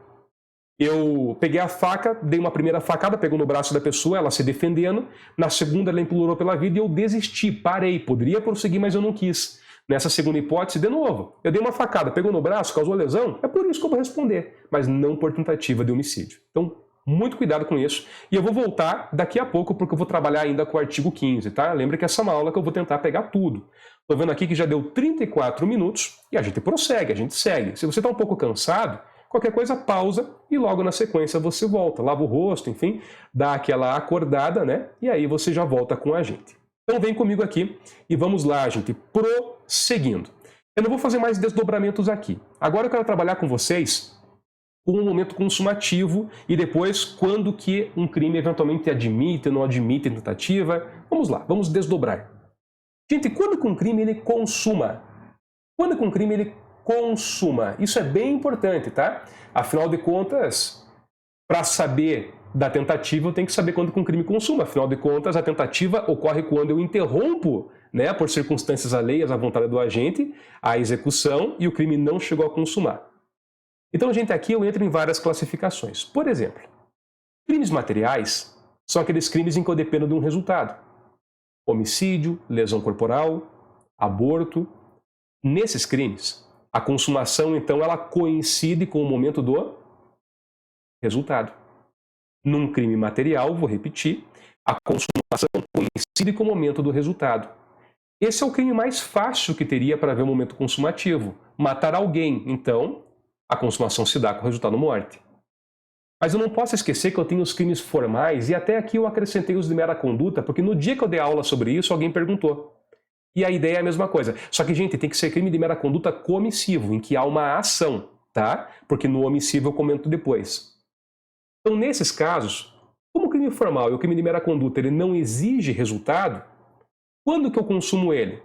Eu peguei a faca, dei uma primeira facada, pegou no braço da pessoa, ela se defendendo. Na segunda, ela implorou pela vida e eu desisti, parei. Poderia prosseguir, mas eu não quis. Nessa segunda hipótese, de novo, eu dei uma facada, pegou no braço, causou lesão, é por isso que eu vou responder, mas não por tentativa de homicídio. Então, muito cuidado com isso. E eu vou voltar daqui a pouco, porque eu vou trabalhar ainda com o artigo 15, tá? Lembra que essa é uma aula que eu vou tentar pegar tudo. Estou vendo aqui que já deu 34 minutos e a gente prossegue, a gente segue. Se você está um pouco cansado, qualquer coisa, pausa e logo na sequência você volta. Lava o rosto, enfim, dá aquela acordada, né? E aí você já volta com a gente. Então vem comigo aqui e vamos lá, gente, prosseguindo. Eu não vou fazer mais desdobramentos aqui. Agora eu quero trabalhar com vocês com um momento consumativo e depois quando que um crime eventualmente admite ou não admite tentativa. Vamos lá, vamos desdobrar. Gente, quando que um crime ele consuma? Quando que um crime ele consuma? Isso é bem importante, tá? Afinal de contas, para saber da tentativa, eu tenho que saber quando que um crime consuma. Afinal de contas, a tentativa ocorre quando eu interrompo, né, por circunstâncias alheias à vontade do agente, a execução e o crime não chegou a consumar. Então, gente, aqui eu entro em várias classificações. Por exemplo, crimes materiais são aqueles crimes em que eu dependo de um resultado. Homicídio, lesão corporal, aborto. Nesses crimes, a consumação, então, ela coincide com o momento do resultado. Num crime material, vou repetir, a consumação coincide com o momento do resultado. Esse é o crime mais fácil que teria para ver o momento consumativo. Matar alguém, então, a consumação se dá com o resultado morte. Mas eu não posso esquecer que eu tenho os crimes formais, e até aqui eu acrescentei os de mera conduta, porque no dia que eu dei aula sobre isso, alguém perguntou. E a ideia é a mesma coisa. Só que, gente, tem que ser crime de mera conduta comissivo, em que há uma ação, tá? Porque no omissivo eu comento depois. Então, nesses casos, como o crime formal e o crime de mera conduta ele não exige resultado, quando que eu consumo ele?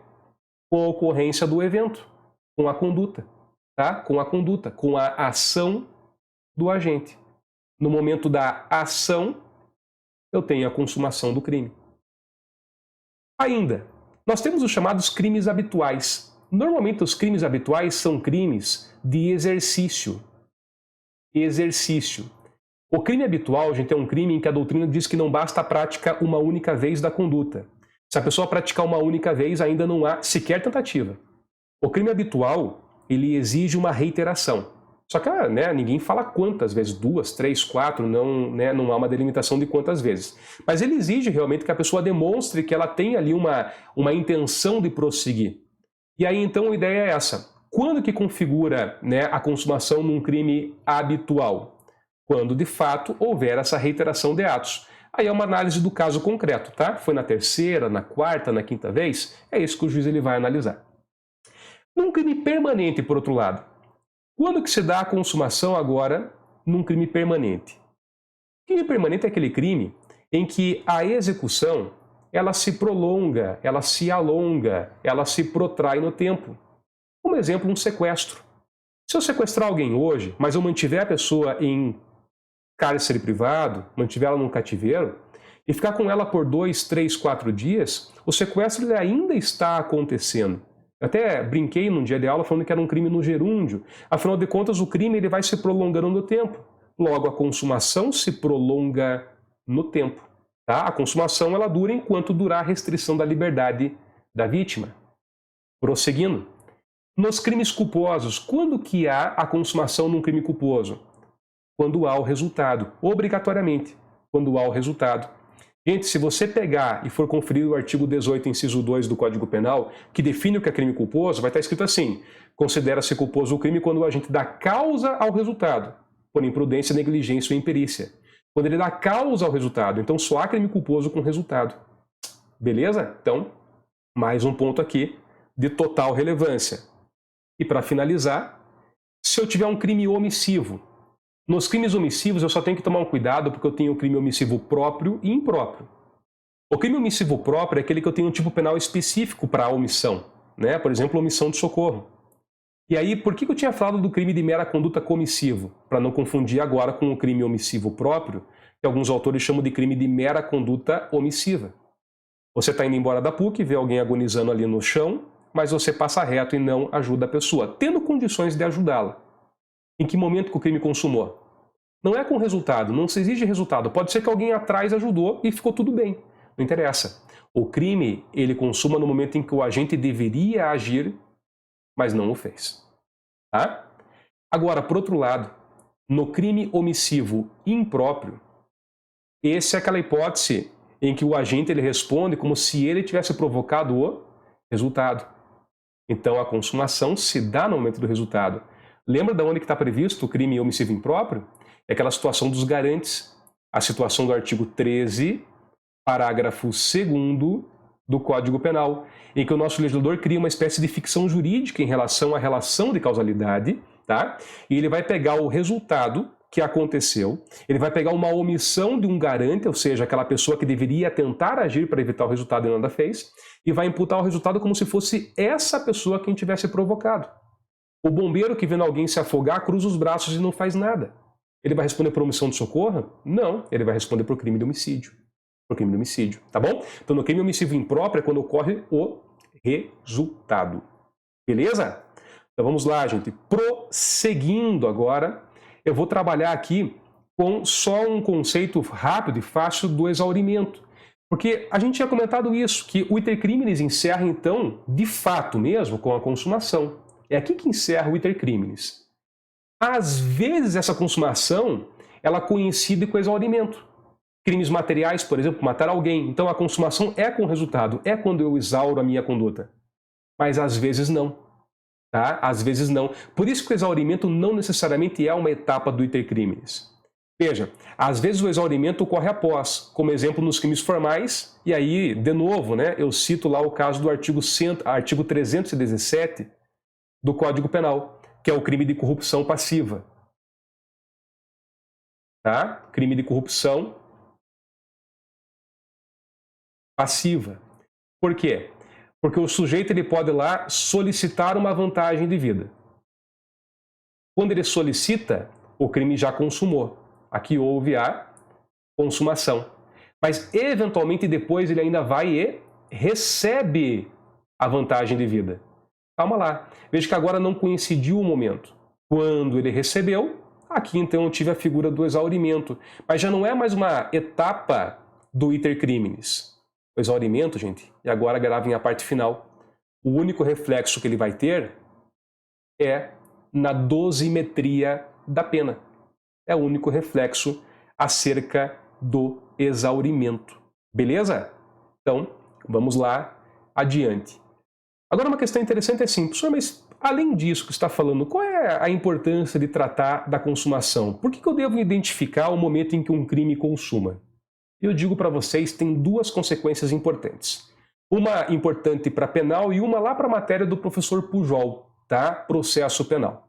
Com a ocorrência do evento, com a conduta, tá? Com a conduta, com a ação do agente. No momento da ação, eu tenho a consumação do crime. Ainda, nós temos os chamados crimes habituais. Normalmente os crimes habituais são crimes de exercício. Exercício. O crime habitual, gente, é um crime em que a doutrina diz que não basta a prática uma única vez da conduta. Se a pessoa praticar uma única vez, ainda não há sequer tentativa. O crime habitual, ele exige uma reiteração. Só que ninguém fala quantas vezes, 2, 3, 4, não há uma delimitação de quantas vezes. Mas ele exige realmente que a pessoa demonstre que ela tem ali uma intenção de prosseguir. E aí então a ideia é essa. Quando que configura a consumação num crime habitual? Quando de fato houver essa reiteração de atos. Aí é uma análise do caso concreto, tá? Foi na terceira, na quarta, na quinta vez? É isso que o juiz ele vai analisar. Num crime permanente, por outro lado, quando que se dá a consumação agora num crime permanente? Crime permanente é aquele crime em que a execução ela se prolonga, ela se alonga, ela se protrai no tempo. Como exemplo, um sequestro. Se eu sequestrar alguém hoje, mas eu mantiver a pessoa em cárcere privado, mantiver ela num cativeiro, e ficar com ela por 2, 3, 4 dias, o sequestro ele ainda está acontecendo. Eu até brinquei num dia de aula falando que era um crime no gerúndio. Afinal de contas, o crime ele vai se prolongando no tempo. Logo, a consumação se prolonga no tempo. Tá? A consumação ela dura enquanto durar a restrição da liberdade da vítima. Prosseguindo. Nos crimes culposos, quando que há a consumação num crime culposo? Quando há o resultado, obrigatoriamente, quando há o resultado. Gente, se você pegar e for conferir o artigo 18, inciso 2 do Código Penal, que define o que é crime culposo, vai estar escrito assim: considera-se culposo o crime quando o agente dá causa ao resultado, por imprudência, negligência ou imperícia. Quando ele dá causa ao resultado, então só há crime culposo com resultado. Beleza? Então, mais um ponto aqui de total relevância. E para finalizar, se eu tiver um crime omissivo, nos crimes omissivos eu só tenho que tomar um cuidado porque eu tenho o crime omissivo próprio e impróprio. O crime omissivo próprio é aquele que eu tenho um tipo penal específico para a omissão, né? Por exemplo, omissão de socorro. E aí, por que eu tinha falado do crime de mera conduta comissivo? Para não confundir agora com o crime omissivo próprio, que alguns autores chamam de crime de mera conduta omissiva. Você está indo embora da PUC, vê alguém agonizando ali no chão, mas você passa reto e não ajuda a pessoa, tendo condições de ajudá-la. Em que momento que o crime consumou? Não é com resultado, não se exige resultado. Pode ser que alguém atrás ajudou e ficou tudo bem. Não interessa. O crime, ele consuma no momento em que o agente deveria agir, mas não o fez. Tá? Agora, por outro lado, no crime omissivo impróprio, essa é aquela hipótese em que o agente ele responde como se ele tivesse provocado o resultado. Então, a consumação se dá no momento do resultado. Lembra de onde que está previsto o crime omissivo impróprio? É aquela situação dos garantes. A situação do artigo 13, parágrafo 2º do Código Penal, em que o nosso legislador cria uma espécie de ficção jurídica em relação à relação de causalidade, tá? E ele vai pegar o resultado, que aconteceu, ele vai pegar uma omissão de um garante, ou seja, aquela pessoa que deveria tentar agir para evitar o resultado e nada fez, e vai imputar o resultado como se fosse essa pessoa quem tivesse provocado. O bombeiro que vendo alguém se afogar cruza os braços e não faz nada. Ele vai responder por omissão de socorro? Não, ele vai responder por crime de homicídio. Por crime de homicídio, tá bom? Então no crime homicídio impróprio é quando ocorre o resultado. Beleza? Então vamos lá, gente. Prosseguindo agora, eu vou trabalhar aqui com só um conceito rápido e fácil do exaurimento. Porque a gente tinha comentado isso, que o iter criminis encerra então, de fato mesmo, com a consumação. É aqui que encerra o iter criminis. Às vezes essa consumação, ela coincide com o exaurimento. Crimes materiais, por exemplo, matar alguém. Então a consumação é com o resultado, é quando eu exauro a minha conduta. Mas às vezes não. Tá? Às vezes não. Por isso que o exaurimento não necessariamente é uma etapa do iter criminis. Veja, às vezes o exaurimento ocorre após, como exemplo nos crimes formais, e aí, de novo, né, eu cito lá o caso do artigo 317 do Código Penal, que é o crime de corrupção passiva. Tá? Crime de corrupção passiva. Por quê? Porque o sujeito ele pode lá solicitar uma vantagem de vida. Quando ele solicita, o crime já consumou. Aqui houve a consumação. Mas, eventualmente, depois ele ainda vai e recebe a vantagem de vida. Calma lá. Veja que agora não coincidiu o momento. Quando ele recebeu, aqui então eu tive a figura do exaurimento. Mas já não é mais uma etapa do iter criminis. O exaurimento, gente, e agora gravem a parte final. O único reflexo que ele vai ter é na dosimetria da pena. É o único reflexo acerca do exaurimento. Beleza? Então, vamos lá adiante. Agora uma questão interessante é assim, professor, mas além disso que você está falando, qual é a importância de tratar da consumação? Por que eu devo identificar o momento em que um crime consuma? Eu digo para vocês, tem duas consequências importantes. Uma importante para penal e uma lá para a matéria do professor Pujol, tá? Processo penal.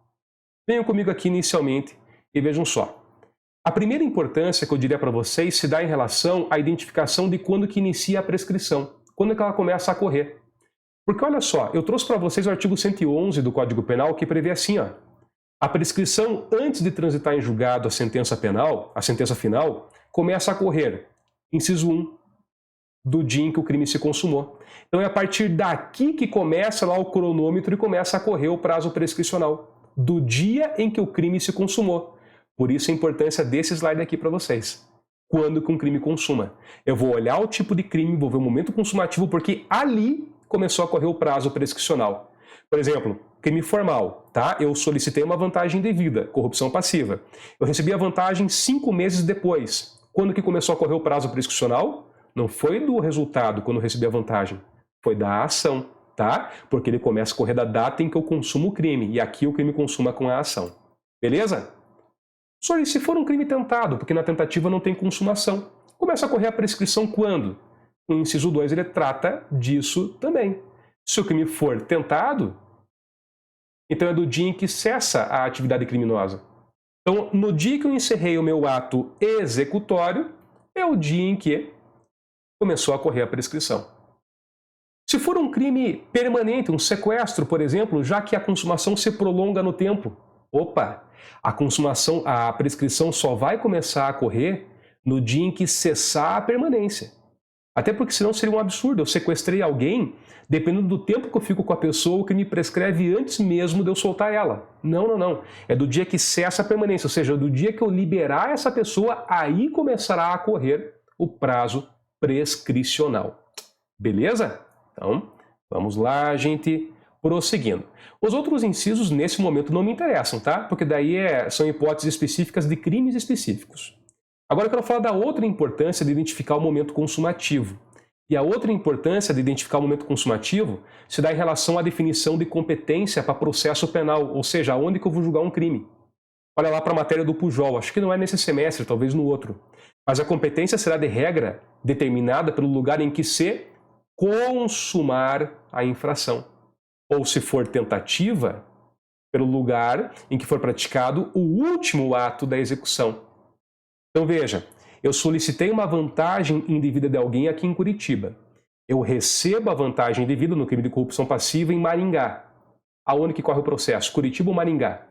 Venham comigo aqui inicialmente e vejam só. A primeira importância que eu diria para vocês se dá em relação à identificação de quando que inicia a prescrição, quando que ela começa a correr. Porque olha só, eu trouxe para vocês o artigo 111 do Código Penal que prevê assim, ó, a prescrição antes de transitar em julgado a sentença penal, a sentença final, começa a correr, inciso 1, do dia em que o crime se consumou. Então é a partir daqui que começa lá o cronômetro e começa a correr o prazo prescricional, do dia em que o crime se consumou. Por isso a importância desse slide aqui para vocês. Quando que um crime consuma? Eu vou olhar o tipo de crime, vou ver o momento consumativo, porque ali começou a correr o prazo prescricional. Por exemplo, crime formal, tá? Eu solicitei uma vantagem devida, corrupção passiva. Eu recebi a vantagem 5 meses depois. Quando que começou a correr o prazo prescricional? Não foi do resultado quando eu recebi a vantagem, foi da ação, tá? Porque ele começa a correr da data em que eu consumo o crime, e aqui o crime consuma com a ação. Beleza? Só e se for um crime tentado, porque na tentativa não tem consumação, começa a correr a prescrição quando? O inciso 2 ele trata disso também. Se o crime for tentado, então é do dia em que cessa a atividade criminosa. Então, no dia que eu encerrei o meu ato executório, é o dia em que começou a correr a prescrição. Se for um crime permanente, um sequestro, por exemplo, já que a consumação se prolonga no tempo, a prescrição só vai começar a correr no dia em que cessar a permanência. Até porque senão seria um absurdo, eu sequestrei alguém, dependendo do tempo que eu fico com a pessoa, o que me prescreve antes mesmo de eu soltar ela. Não. É do dia que cessa a permanência, ou seja, do dia que eu liberar essa pessoa, aí começará a correr o prazo prescricional. Beleza? Então, vamos lá, gente, prosseguindo. Os outros incisos, nesse momento, não me interessam, tá? Porque daí são hipóteses específicas de crimes específicos. Agora eu quero falar da outra importância de identificar o momento consumativo. E a outra importância de identificar o momento consumativo se dá em relação à definição de competência para processo penal, ou seja, aonde que eu vou julgar um crime. Olha lá para a matéria do Pujol, acho que não é nesse semestre, talvez no outro. Mas a competência será de regra determinada pelo lugar em que se consumar a infração. Ou se for tentativa, pelo lugar em que for praticado o último ato da execução. Então veja, eu solicitei uma vantagem indevida de alguém aqui em Curitiba. Eu recebo a vantagem indevida no crime de corrupção passiva em Maringá. Aonde que corre o processo? Curitiba ou Maringá?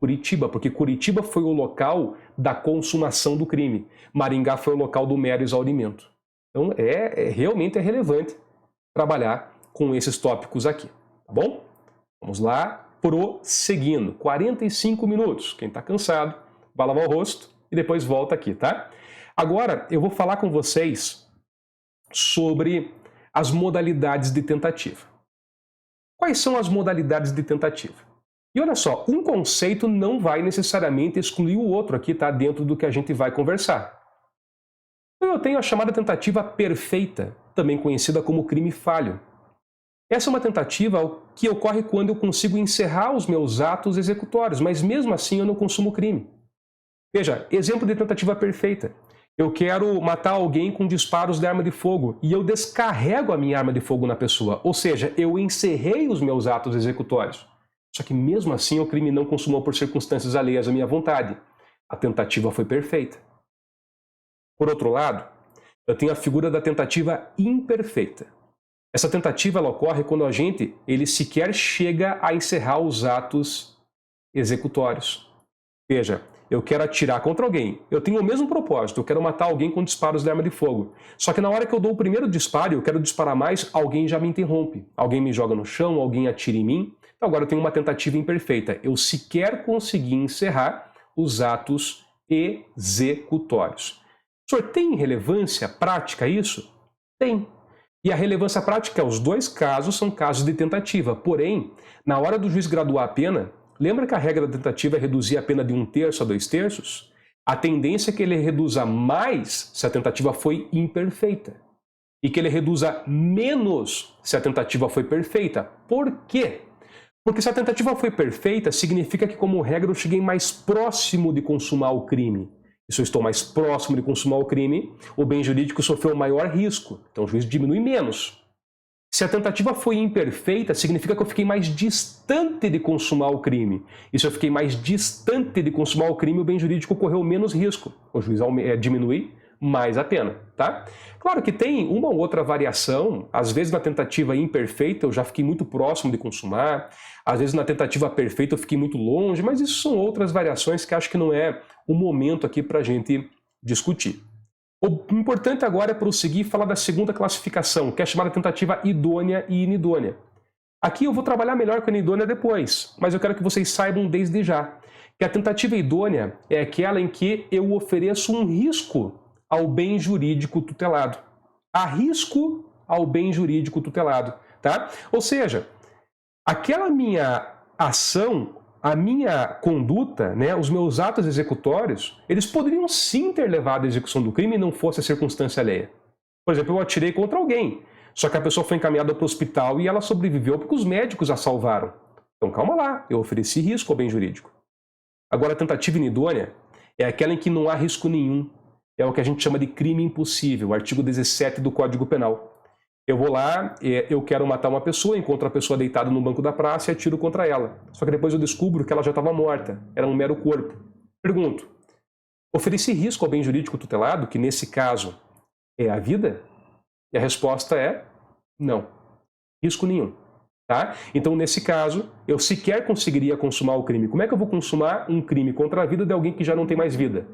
Curitiba, porque Curitiba foi o local da consumação do crime. Maringá foi o local do mero exaurimento. Então realmente é relevante trabalhar com esses tópicos aqui, tá bom? Vamos lá, prosseguindo. 45 minutos. Quem está cansado, vai lavar o rosto e depois volta aqui, tá? Agora eu vou falar com vocês sobre as modalidades de tentativa. Quais são as modalidades de tentativa? E olha só, um conceito não vai necessariamente excluir o outro aqui, tá? Dentro do que a gente vai conversar. Então eu tenho a chamada tentativa perfeita, também conhecida como crime falho. Essa é uma tentativa que ocorre quando eu consigo encerrar os meus atos executórios, mas mesmo assim eu não consumo crime. Veja, exemplo de tentativa perfeita. Eu quero matar alguém com disparos de arma de fogo e eu descarrego a minha arma de fogo na pessoa, ou seja, eu encerrei os meus atos executórios. Só que mesmo assim o crime não consumou por circunstâncias alheias à minha vontade. A tentativa foi perfeita. Por outro lado, eu tenho a figura da tentativa imperfeita. Essa tentativa ela ocorre quando a gente sequer chega a encerrar os atos executórios. Veja, eu quero atirar contra alguém. Eu tenho o mesmo propósito, eu quero matar alguém com disparos de arma de fogo. Só que na hora que eu dou o primeiro disparo, eu quero disparar mais, alguém já me interrompe. Alguém me joga no chão, alguém atira em mim. Então agora eu tenho uma tentativa imperfeita. Eu sequer consegui encerrar os atos executórios. O senhor tem relevância prática isso? Tem. E a relevância prática, os dois casos são casos de tentativa. Porém, na hora do juiz graduar a pena, lembra que a regra da tentativa é reduzir a pena de 1/3 a 2/3? A tendência é que ele reduza mais se a tentativa foi imperfeita. E que ele reduza menos se a tentativa foi perfeita. Por quê? Porque se a tentativa foi perfeita, significa que, como regra, eu cheguei mais próximo de consumar o crime. E se eu estou mais próximo de consumar o crime, o bem jurídico sofreu maior risco. Então o juiz diminui menos. Se a tentativa foi imperfeita, significa que eu fiquei mais distante de consumar o crime. E se eu fiquei mais distante de consumar o crime, o bem jurídico correu menos risco. O juiz diminui mais a pena, tá? Claro que tem uma ou outra variação. Às vezes na tentativa imperfeita eu já fiquei muito próximo de consumar. Às vezes na tentativa perfeita eu fiquei muito longe. Mas isso são outras variações que acho que não é o momento aqui para a gente discutir. O importante agora é prosseguir e falar da segunda classificação, que é chamada tentativa idônea e inidônea. Aqui eu vou trabalhar melhor com a inidônea depois, mas eu quero que vocês saibam desde já que a tentativa idônea é aquela em que eu ofereço um risco ao bem jurídico tutelado. Há risco ao bem jurídico tutelado, tá? Ou seja, aquela minha ação, a minha conduta, né, os meus atos executórios, eles poderiam sim ter levado à execução do crime e não fosse a circunstância alheia. Por exemplo, eu atirei contra alguém, só que a pessoa foi encaminhada para o hospital e ela sobreviveu porque os médicos a salvaram. Então calma lá, eu ofereci risco ao bem jurídico. Agora a tentativa inidônea é aquela em que não há risco nenhum. É o que a gente chama de crime impossível, artigo 17 do Código Penal. Eu vou lá, eu quero matar uma pessoa, encontro a pessoa deitada no banco da praça e atiro contra ela. Só que depois eu descubro que ela já estava morta, era um mero corpo. Pergunto, ofereci risco ao bem jurídico tutelado, que nesse caso é a vida? E a resposta é não, risco nenhum. Tá? Então, nesse caso, eu sequer conseguiria consumar o crime. Como é que eu vou consumar um crime contra a vida de alguém que já não tem mais vida?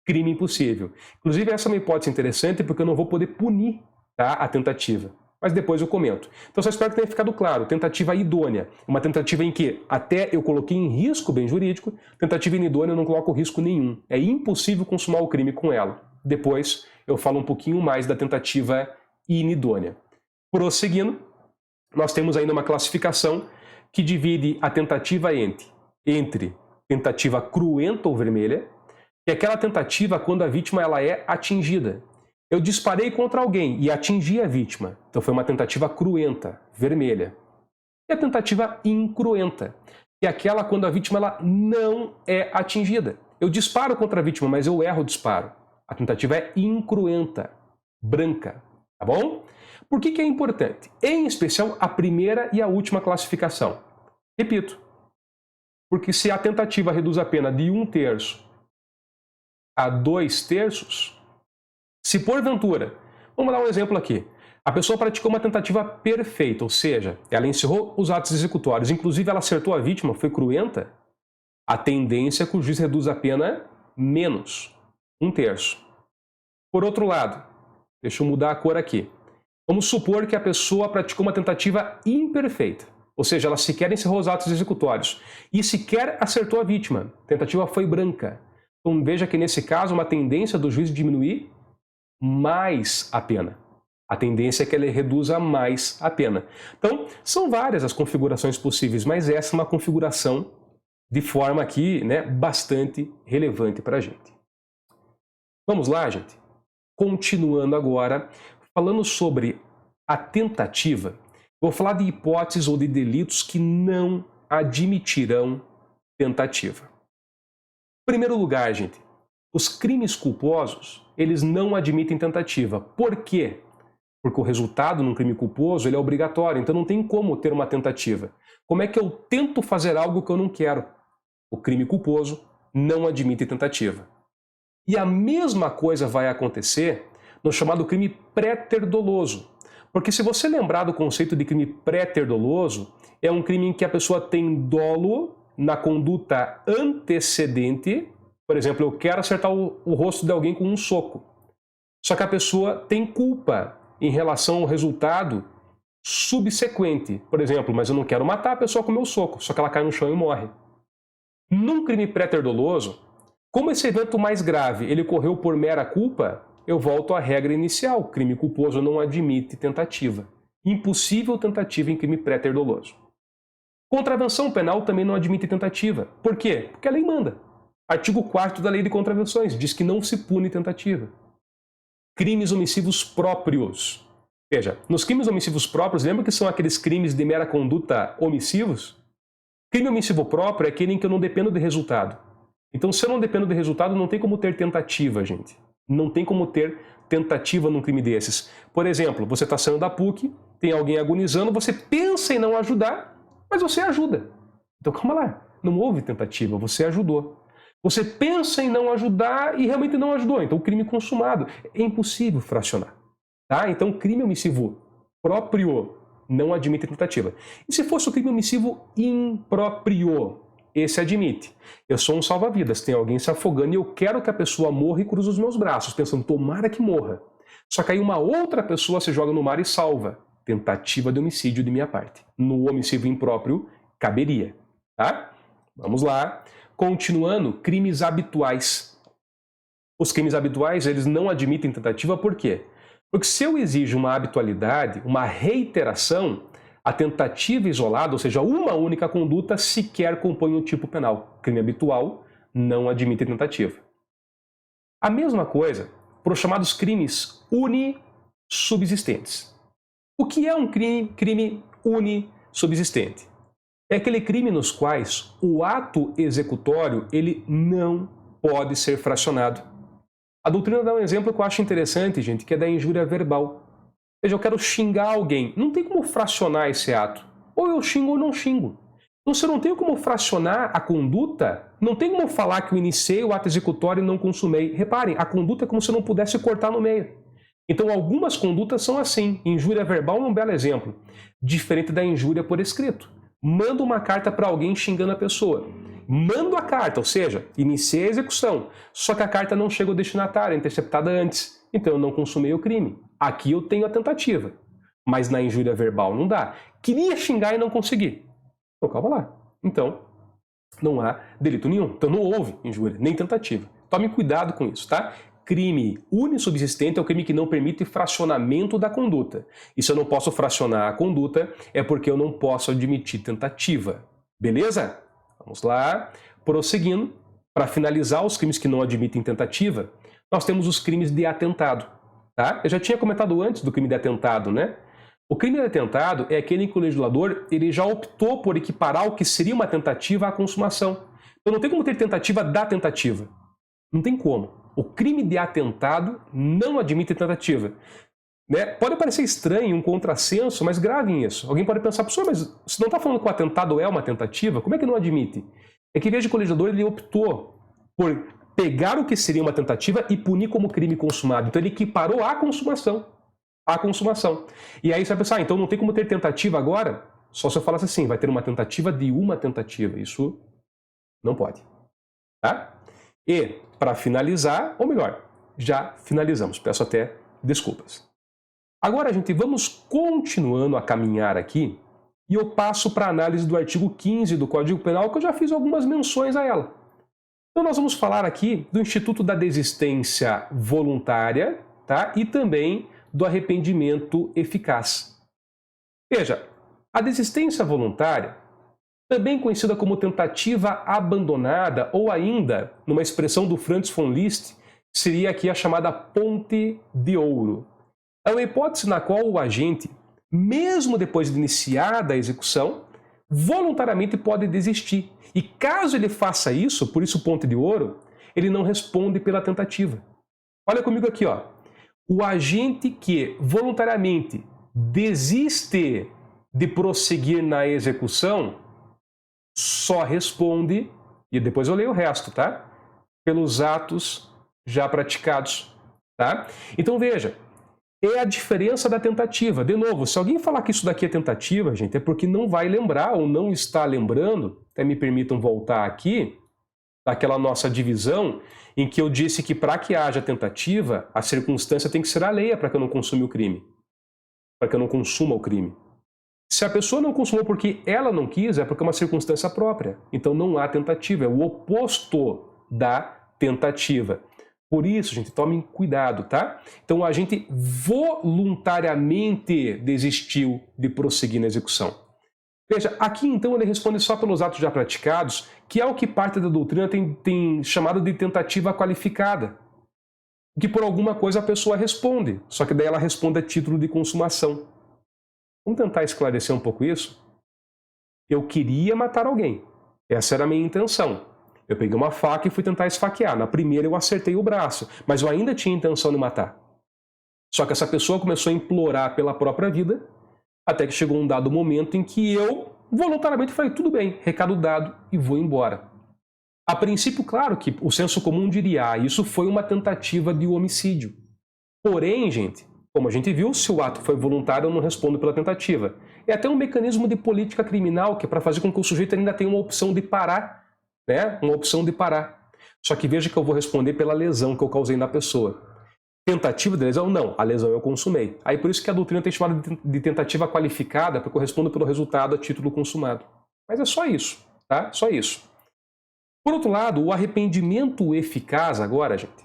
Crime impossível. Inclusive, essa é uma hipótese interessante porque eu não vou poder punir, tá, a tentativa. Mas depois eu comento. Então, só espero que tenha ficado claro. Tentativa idônea. Uma tentativa em que até eu coloquei em risco o bem jurídico. Tentativa inidônea eu não coloco risco nenhum. É impossível consumar o crime com ela. Depois eu falo um pouquinho mais da tentativa inidônea. Prosseguindo, nós temos ainda uma classificação que divide a tentativa entre tentativa cruenta ou vermelha, que é aquela tentativa quando a vítima ela é atingida. Eu disparei contra alguém e atingi a vítima. Então foi uma tentativa cruenta, vermelha. E a tentativa incruenta, que é aquela quando a vítima ela não é atingida. Eu disparo contra a vítima, mas eu erro o disparo. A tentativa é incruenta, branca. Tá bom? Por que é importante? Em especial a primeira e a última classificação. Repito, Porque se a tentativa reduz a pena de 1/3 a 2/3, se porventura, vamos dar um exemplo aqui, a pessoa praticou uma tentativa perfeita, ou seja, ela encerrou os atos executórios, inclusive ela acertou a vítima, foi cruenta, a tendência é que o juiz reduza a pena menos, 1/3. Por outro lado, deixa eu mudar a cor aqui. Vamos supor que a pessoa praticou uma tentativa imperfeita, ou seja, ela sequer encerrou os atos executórios e sequer acertou a vítima. A tentativa foi branca. Então veja que nesse caso uma tendência do juiz diminuir mais a pena. A tendência é que ele reduza mais a pena. Então, são várias as configurações possíveis, mas essa é uma configuração de forma aqui, né, bastante relevante para a gente. Vamos lá, gente? Continuando agora, falando sobre a tentativa, vou falar de hipóteses ou de delitos que não admitirão tentativa. Em primeiro lugar, gente, os crimes culposos, eles não admitem tentativa. Por quê? Porque o resultado num crime culposo ele é obrigatório, então não tem como ter uma tentativa. Como é que eu tento fazer algo que eu não quero? O crime culposo não admite tentativa. E a mesma coisa vai acontecer no chamado crime pré-ter-doloso. Porque se você lembrar do conceito de crime pré-ter-doloso, é um crime em que a pessoa tem dolo na conduta antecedente. Por exemplo, eu quero acertar o rosto de alguém com um soco. Só que a pessoa tem culpa em relação ao resultado subsequente. Por exemplo, mas eu não quero matar a pessoa com o meu soco, só que ela cai no chão e morre. Num crime pré-ter-doloso, como esse evento mais grave ele ocorreu por mera culpa, eu volto à regra inicial. Crime culposo não admite tentativa. Impossível tentativa em crime pré-ter-doloso. Contravenção penal também não admite tentativa. Por quê? Porque a lei manda. Artigo 4º da Lei de Contravenções diz que não se pune tentativa. Crimes omissivos próprios. Veja, nos crimes omissivos próprios, lembra que são aqueles crimes de mera conduta omissivos? Crime omissivo próprio é aquele em que eu não dependo de resultado. Então, se eu não dependo de resultado, não tem como ter tentativa, gente. Não tem como ter tentativa num crime desses. Por exemplo, você está saindo da PUC, tem alguém agonizando, você pensa em não ajudar, mas você ajuda. Então, calma lá, não houve tentativa, você ajudou. Você pensa em não ajudar e realmente não ajudou. Então, crime consumado. É impossível fracionar. Tá? Então, crime omissivo próprio não admite tentativa. E se fosse o crime omissivo impróprio? Esse admite. Eu sou um salva-vidas, tem alguém se afogando e eu quero que a pessoa morra e cruzo os meus braços, pensando, tomara que morra. Só que aí uma outra pessoa se joga no mar e salva. Tentativa de homicídio de minha parte. No homicídio impróprio, caberia. Tá? Vamos lá. Continuando, crimes habituais. Os crimes habituais, eles não admitem tentativa, por quê? Porque se eu exijo uma habitualidade, uma reiteração, a tentativa isolada, ou seja, uma única conduta, sequer compõe o tipo penal. Crime habitual não admite tentativa. A mesma coisa para os chamados crimes unissubsistentes. O que é um crime unissubsistente? É aquele crime nos quais o ato executório ele não pode ser fracionado. A doutrina dá um exemplo que eu acho interessante, gente, que é da injúria verbal. Veja, eu quero xingar alguém. Não tem como fracionar esse ato. Ou eu xingo ou não xingo. Então, se eu não tenho como fracionar a conduta, não tem como falar que eu iniciei o ato executório e não consumei. Reparem, a conduta é como se eu não pudesse cortar no meio. Então, algumas condutas são assim. Injúria verbal é um belo exemplo. Diferente da injúria por escrito. Mando uma carta para alguém xingando a pessoa. Mando a carta, ou seja, iniciei a execução. Só que a carta não chega ao destinatário, é interceptada antes. Então, eu não consumei o crime. Aqui eu tenho a tentativa, mas na injúria verbal não dá. Queria xingar e não consegui. Então, calma lá. Então, não há delito nenhum. Então, não houve injúria, nem tentativa. Tome cuidado com isso, tá? Crime unissubsistente é o crime que não permite fracionamento da conduta. E se eu não posso fracionar a conduta, é porque eu não posso admitir tentativa. Beleza? Vamos lá. Prosseguindo, para finalizar os crimes que não admitem tentativa, nós temos os crimes de atentado. Tá? Eu já tinha comentado antes do crime de atentado, né? O crime de atentado é aquele em que o legislador ele já optou por equiparar o que seria uma tentativa à consumação. Então não tem como ter tentativa da tentativa. Não tem como. O crime de atentado não admite tentativa. Né? Pode parecer estranho, um contrassenso, mas gravem isso. Alguém pode pensar, professor, mas você não está falando que o atentado é uma tentativa? Como é que não admite? É que, veja, o legislador ele optou por pegar o que seria uma tentativa e punir como crime consumado. Então ele equiparou a consumação. A consumação. E aí você vai pensar, então não tem como ter tentativa agora? Só se eu falasse assim, vai ter uma tentativa de uma tentativa. Isso não pode. Tá? E, para finalizar, ou melhor, já finalizamos. Peço até desculpas. Agora, gente, vamos continuando a caminhar aqui e eu passo para a análise do artigo 15 do Código Penal, que eu já fiz algumas menções a ela. Então nós vamos falar aqui do Instituto da Desistência Voluntária, tá? E também do arrependimento eficaz. Veja, a desistência voluntária, também conhecida como tentativa abandonada ou ainda, numa expressão do Franz von Liszt, seria aqui a chamada ponte de ouro. É uma hipótese na qual o agente, mesmo depois de iniciada a execução, voluntariamente pode desistir. E caso ele faça isso, por isso ponte de ouro, ele não responde pela tentativa. Olha comigo aqui, ó. O agente que voluntariamente desiste de prosseguir na execução só responde, e depois eu leio o resto, tá? Pelos atos já praticados, tá? Então veja, é a diferença da tentativa. De novo, se alguém falar que isso daqui é tentativa, gente, é porque não vai lembrar ou não está lembrando, até me permitam voltar aqui, daquela nossa divisão, em que eu disse que para que haja tentativa, a circunstância tem que ser alheia para que eu não consuma o crime. Para que eu não consuma o crime. Se a pessoa não consumou porque ela não quis, é porque é uma circunstância própria. Então não há tentativa, é o oposto da tentativa. Por isso, gente, tomem cuidado, tá? Então o agente voluntariamente desistiu de prosseguir na execução. Veja, aqui então ele responde só pelos atos já praticados, que é o que parte da doutrina tem chamado de tentativa qualificada. Que por alguma coisa a pessoa responde, só que daí ela responde a título de consumação. Vamos tentar esclarecer um pouco isso? Eu queria matar alguém. Essa era a minha intenção. Eu peguei uma faca e fui tentar esfaquear. Na primeira eu acertei o braço, mas eu ainda tinha intenção de matar. Só que essa pessoa começou a implorar pela própria vida, até que chegou um dado momento em que eu voluntariamente falei, tudo bem, recado dado e vou embora. A princípio, claro que o senso comum diria, isso foi uma tentativa de homicídio. Porém, gente, como a gente viu, se o ato foi voluntário, eu não respondo pela tentativa. É até um mecanismo de política criminal que é para fazer com que o sujeito ainda tenha uma opção de parar, né? Uma opção de parar. Só que veja que eu vou responder pela lesão que eu causei na pessoa. Tentativa de lesão? Não, a lesão eu consumei. Aí por isso que a doutrina tem chamado de tentativa qualificada, porque eu respondo pelo resultado a título consumado. Mas é só isso, tá? Só isso. Por outro lado, o arrependimento eficaz agora, gente,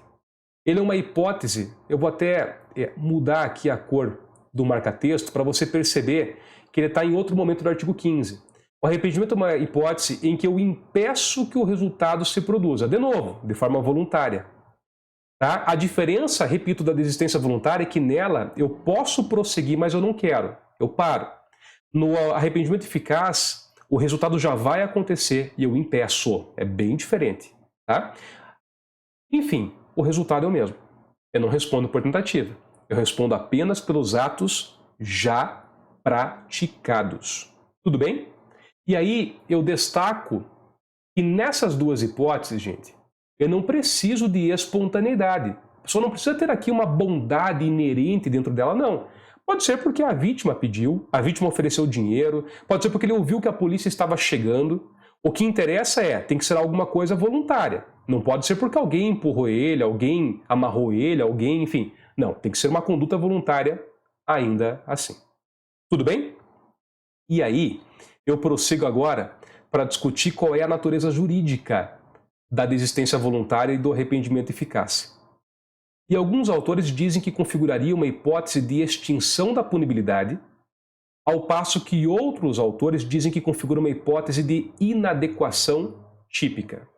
ele é uma hipótese, eu vou até mudar aqui a cor do marca-texto para você perceber que ele está em outro momento do artigo 15. O arrependimento é uma hipótese em que eu impeço que o resultado se produza, de novo, de forma voluntária. Tá? A diferença, repito, da desistência voluntária é que nela eu posso prosseguir, mas eu não quero, eu paro. No arrependimento eficaz, o resultado já vai acontecer e eu impeço. É bem diferente. Tá? Enfim, o resultado é o mesmo. Eu não respondo por tentativa. Eu respondo apenas pelos atos já praticados. Tudo bem? E aí eu destaco que nessas duas hipóteses, gente, eu não preciso de espontaneidade. A pessoa não precisa ter aqui uma bondade inerente dentro dela, não. Pode ser porque a vítima pediu, a vítima ofereceu dinheiro, pode ser porque ele ouviu que a polícia estava chegando. O que interessa tem que ser alguma coisa voluntária. Não pode ser porque alguém empurrou ele, alguém amarrou ele, alguém, enfim. Não, tem que ser uma conduta voluntária ainda assim. Tudo bem? E aí, eu prossigo agora para discutir qual é a natureza jurídica da desistência voluntária e do arrependimento eficaz. E alguns autores dizem que configuraria uma hipótese de extinção da punibilidade, ao passo que outros autores dizem que configura uma hipótese de inadequação típica.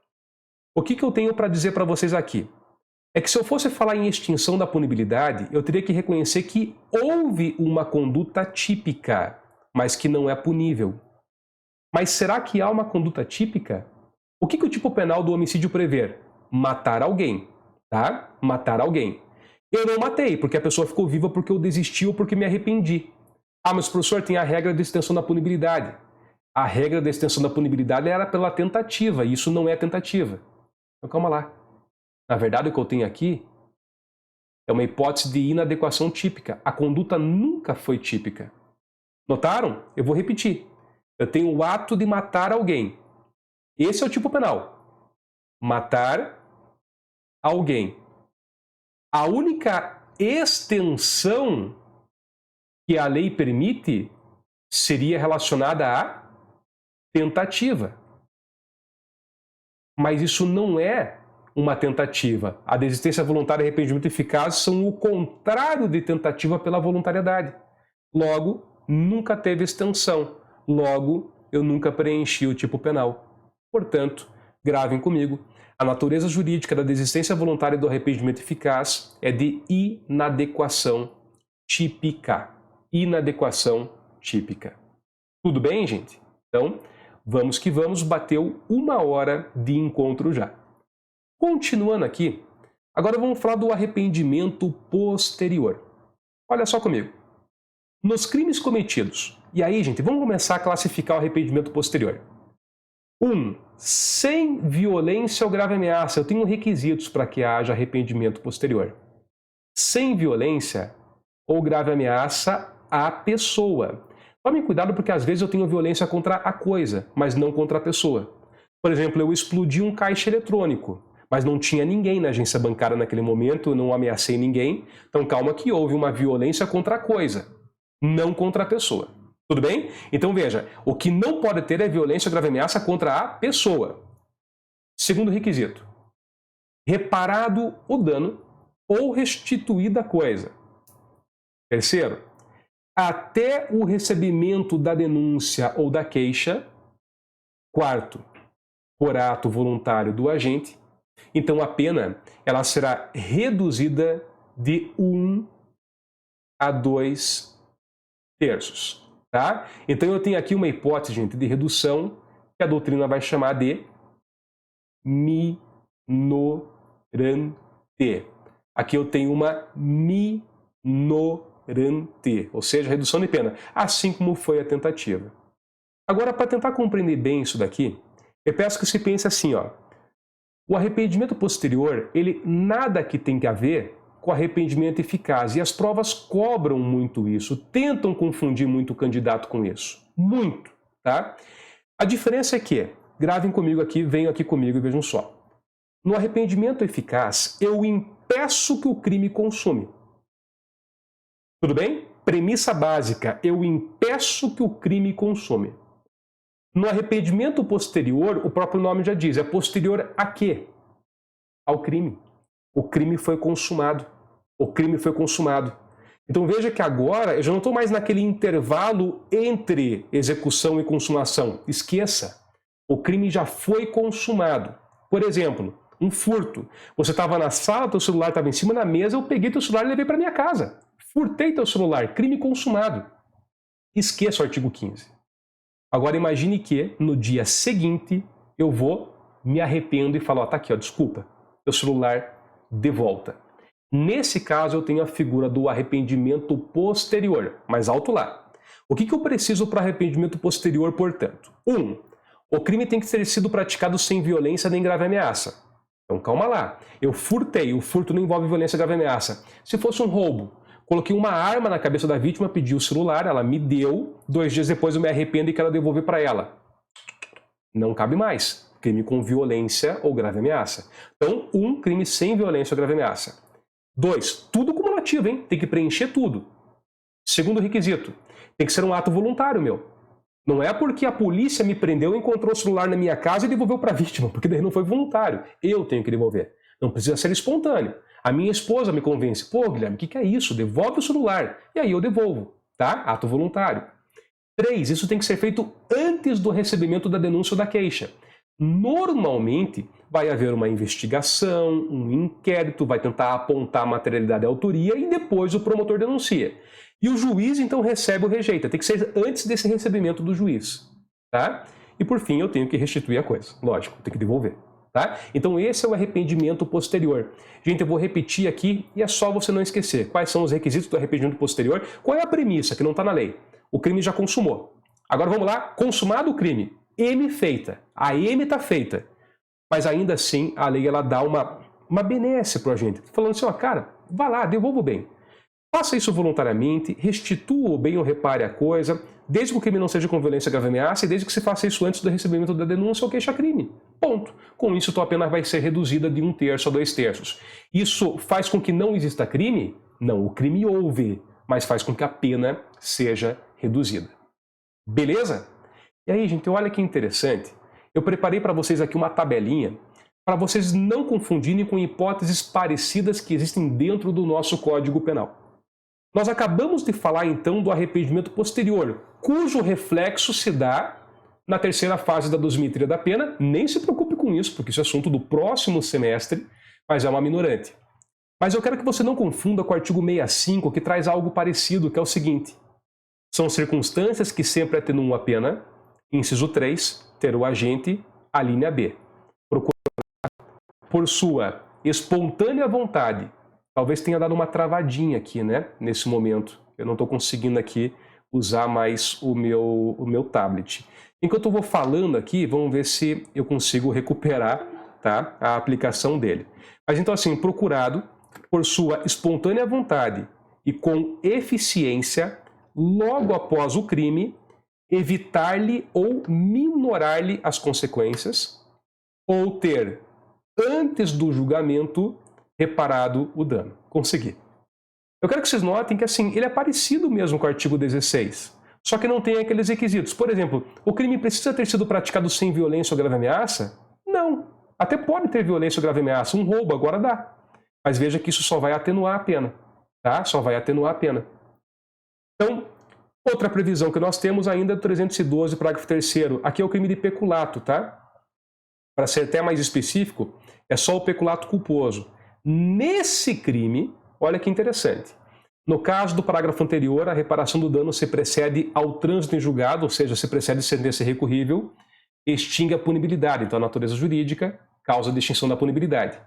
O que eu tenho para dizer para vocês aqui? É que se eu fosse falar em extinção da punibilidade, eu teria que reconhecer que houve uma conduta típica, mas que não é punível. Mas será que há uma conduta típica? O que o tipo penal do homicídio prevê? Matar alguém, tá? Matar alguém. Eu não matei, porque a pessoa ficou viva porque eu desisti ou porque me arrependi. Ah, mas professor, tem a regra de extensão da punibilidade. A regra da extensão da punibilidade era pela tentativa, e isso não é tentativa. Então calma lá. Na verdade, o que eu tenho aqui é uma hipótese de inadequação típica. A conduta nunca foi típica. Notaram? Eu vou repetir. Eu tenho o ato de matar alguém. Esse é o tipo penal. Matar alguém. A única extensão que a lei permite seria relacionada à tentativa. Mas isso não é uma tentativa. A desistência voluntária e arrependimento eficaz são o contrário de tentativa pela voluntariedade. Logo, nunca teve extensão. Logo, eu nunca preenchi o tipo penal. Portanto, gravem comigo. A natureza jurídica da desistência voluntária e do arrependimento eficaz é de inadequação típica. Inadequação típica. Tudo bem, gente? Então, vamos que vamos, bateu 1 hora de encontro já. Continuando aqui, agora vamos falar do arrependimento posterior. Olha só comigo. Nos crimes cometidos, e aí, gente, vamos começar a classificar o arrependimento posterior. 1. Sem violência ou grave ameaça. Eu tenho requisitos para que haja arrependimento posterior. Sem violência ou grave ameaça à pessoa. Tome cuidado porque às vezes eu tenho violência contra a coisa, mas não contra a pessoa. Por exemplo, eu explodi um caixa eletrônico, mas não tinha ninguém na agência bancária naquele momento, eu não ameacei ninguém. Então calma que houve uma violência contra a coisa, não contra a pessoa. Tudo bem? Então veja, o que não pode ter é violência ou grave ameaça contra a pessoa. Segundo requisito, reparado o dano ou restituída a coisa. Terceiro, até o recebimento da denúncia ou da queixa. Quarto, por ato voluntário do agente. Então a pena ela será reduzida de 1 a 2 terços. Tá? Então eu tenho aqui uma hipótese, gente, de redução que a doutrina vai chamar de minorante. Aqui eu tenho uma minorante, ou seja, redução de pena, assim como foi a tentativa. Agora, para tentar compreender bem isso daqui, eu peço que você pense assim, ó. O arrependimento posterior, ele nada que tem a ver com arrependimento eficaz. E as provas cobram muito isso, tentam confundir muito o candidato com isso. Muito, tá? A diferença é que, gravem comigo aqui, venham aqui comigo e vejam só. No arrependimento eficaz, eu impeço que o crime consuma. Tudo bem? Premissa básica, eu impeço que o crime consuma. No arrependimento posterior, o próprio nome já diz, é posterior a quê? Ao crime. O crime foi consumado. O crime foi consumado. Então veja que agora eu já não estou mais naquele intervalo entre execução e consumação. Esqueça. O crime já foi consumado. Por exemplo, um furto. Você estava na sala, teu celular estava em cima da mesa, eu peguei teu celular e levei para minha casa. Furtei teu celular. Crime consumado. Esqueça o artigo 15. Agora imagine que no dia seguinte eu vou, me arrependo e falo, ó, tá aqui, ó, desculpa, teu celular de volta. Nesse caso eu tenho a figura do arrependimento posterior, mais alto lá. O que eu preciso para arrependimento posterior, portanto? 1. O crime tem que ter sido praticado sem violência nem grave ameaça. Então calma lá, eu furtei, o furto não envolve violência e grave ameaça. Se fosse um roubo, coloquei uma arma na cabeça da vítima, pedi o celular, ela me deu, 2 dias depois eu me arrependo e quero devolver para ela. Não cabe mais. Crime com violência ou grave ameaça. Então, 1, crime sem violência ou grave ameaça. 2, tudo cumulativo, hein? Tem que preencher tudo. Segundo requisito, tem que ser um ato voluntário, meu. Não é porque a polícia me prendeu, encontrou o celular na minha casa e devolveu para a vítima, porque daí não foi voluntário. Eu tenho que devolver. Não precisa ser espontâneo. A minha esposa me convence. Pô, Guilherme, o que é isso? Devolve o celular. E aí eu devolvo, tá? Ato voluntário. 3, isso tem que ser feito antes do recebimento da denúncia ou da queixa. Normalmente, vai haver uma investigação, um inquérito, vai tentar apontar a materialidade e a autoria e depois o promotor denuncia. E o juiz, então, recebe ou rejeita. Tem que ser antes desse recebimento do juiz, tá? E, por fim, eu tenho que restituir a coisa. Lógico, tem que devolver. Tá? Então esse é o arrependimento posterior. Gente, eu vou repetir aqui e é só você não esquecer. Quais são os requisitos do arrependimento posterior? Qual é a premissa que não está na lei? O crime já consumou. Agora vamos lá, consumado o crime, M feita. A M está feita. Mas ainda assim a lei ela dá uma benesse para a gente. Falando assim, ó, cara, vá lá, devolva o bem. Faça isso voluntariamente, restitua o bem ou repare a coisa, desde que o crime não seja com violência, grave ameaça e desde que se faça isso antes do recebimento da denúncia ou queixa-crime. Ponto. Com isso, tua pena vai ser reduzida de 1/3 a 2/3. Isso faz com que não exista crime? Não, o crime houve, mas faz com que a pena seja reduzida. Beleza? E aí, gente, olha que interessante. Eu preparei para vocês aqui uma tabelinha para vocês não confundirem com hipóteses parecidas que existem dentro do nosso Código Penal. Nós acabamos de falar então do arrependimento posterior, cujo reflexo se dá na terceira fase da dosimetria da pena. Nem se preocupe com isso, porque isso é assunto do próximo semestre, mas é uma minorante. Mas eu quero que você não confunda com o artigo 65, que traz algo parecido, que é o seguinte. São circunstâncias que sempre atenuam a pena. Inciso 3, ter o agente, a linha B. Procura por sua espontânea vontade. Talvez tenha dado uma travadinha aqui, né? Nesse momento. Eu não estou conseguindo aqui usar mais o meu tablet. Enquanto eu vou falando aqui, vamos ver se eu consigo recuperar, tá, a aplicação dele. Mas então assim, procurado por sua espontânea vontade e com eficiência, logo após o crime, evitar-lhe ou minorar-lhe as consequências, ou ter, antes do julgamento, reparado o dano. Consegui. Eu quero que vocês notem que assim, ele é parecido mesmo com o artigo 16, só que não tem aqueles requisitos. Por exemplo, o crime precisa ter sido praticado sem violência ou grave ameaça? Não. Até pode ter violência ou grave ameaça. Um roubo agora dá. Mas veja que isso só vai atenuar a pena. Tá? Só vai atenuar a pena. Então, outra previsão que nós temos ainda é o 312, parágrafo 3º. Aqui é o crime de peculato, tá? Para ser até mais específico, é só o peculato culposo. Nesse crime, olha que interessante. No caso do parágrafo anterior, a reparação do dano se precede ao trânsito em julgado, ou seja, se precede sentença recorrível, extingue a punibilidade. Então, a natureza jurídica causa a extinção da punibilidade.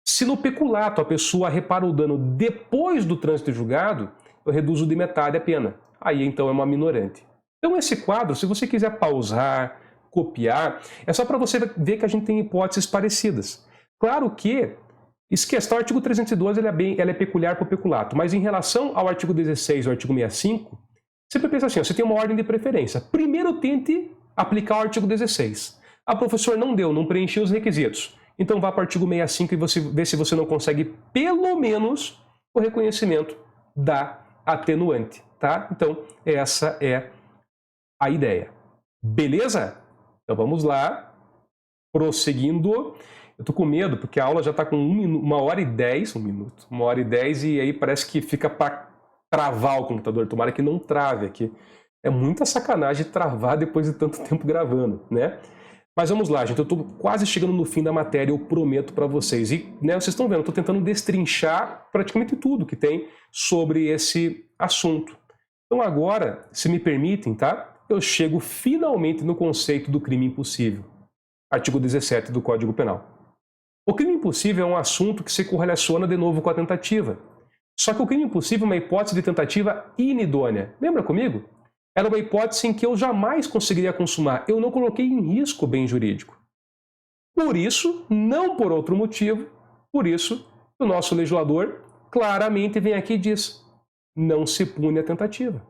Se no peculato a pessoa repara o dano depois do trânsito em julgado, eu reduzo de metade a pena. Aí, então, é uma minorante. Então, esse quadro, se você quiser pausar, copiar, é só para você ver que a gente tem hipóteses parecidas. Claro que esquece, o artigo 312 ela é peculiar para o peculato, mas em relação ao artigo 16 e ao artigo 65, sempre pensa assim, você tem uma ordem de preferência. Primeiro tente aplicar o artigo 16. A professor não deu, não preencheu os requisitos. Então vá para o artigo 65 e você vê se você não consegue pelo menos o reconhecimento da atenuante. Tá? Então essa é a ideia. Beleza? Então vamos lá, prosseguindo. Eu tô com medo, porque a aula já está com 1h10, 1h10, e aí parece que fica para travar o computador. Tomara que não trave aqui. É muita sacanagem travar depois de tanto tempo gravando, né? Mas vamos lá, gente. Eu estou quase chegando no fim da matéria, eu prometo para vocês. E né, vocês estão vendo, eu estou tentando destrinchar praticamente tudo que tem sobre esse assunto. Então agora, se me permitem, tá? Eu chego finalmente no conceito do crime impossível. Artigo 17 do Código Penal. O crime impossível é um assunto que se correlaciona de novo com a tentativa. Só que o crime impossível é uma hipótese de tentativa inidônea. Lembra comigo? Era uma hipótese em que eu jamais conseguiria consumar. Eu não coloquei em risco o bem jurídico. Por isso, não por outro motivo, por isso, o nosso legislador claramente vem aqui e diz: não se pune a tentativa.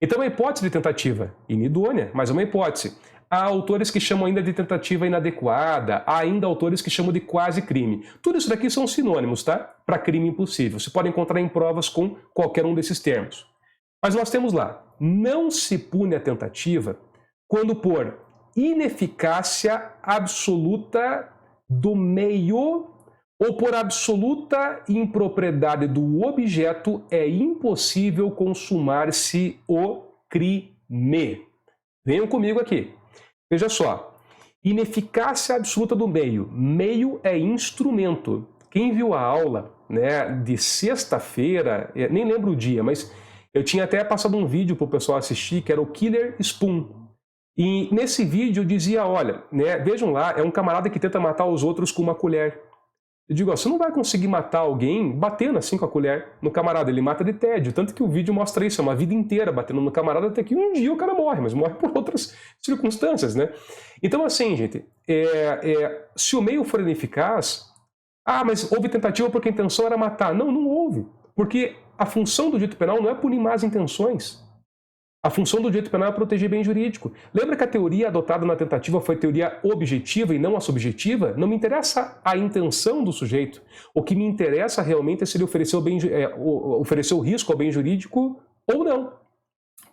Então, é uma hipótese de tentativa inidônea, mas é uma hipótese. Há autores que chamam ainda de tentativa inadequada, há ainda autores que chamam de quase crime. Tudo isso daqui são sinônimos, tá? Para crime impossível. Você pode encontrar em provas com qualquer um desses termos. Mas nós temos lá, não se pune a tentativa quando por ineficácia absoluta do meio ou por absoluta impropriedade do objeto é impossível consumar-se o crime. Venham comigo aqui. Veja só, ineficácia absoluta do meio. Meio é instrumento. Quem viu a aula, né, de sexta-feira, nem lembro o dia, mas eu tinha até passado um vídeo para o pessoal assistir, que era o Killer Spoon. E nesse vídeo eu dizia, olha, né, vejam lá, é um camarada que tenta matar os outros com uma colher. Eu digo, ó, você não vai conseguir matar alguém batendo assim com a colher no camarada, ele mata de tédio. Tanto que o vídeo mostra isso, é uma vida inteira batendo no camarada até que um dia o cara morre, mas morre por outras circunstâncias, né? Então assim, gente, se o meio for ineficaz, mas houve tentativa porque a intenção era matar. Não, não houve. Porque a função do direito penal não é punir más intenções. A função do direito penal é proteger bem jurídico. Lembra que a teoria adotada na tentativa foi teoria objetiva e não a subjetiva? Não me interessa a intenção do sujeito. O que me interessa realmente é se ele ofereceu risco ao bem jurídico ou não.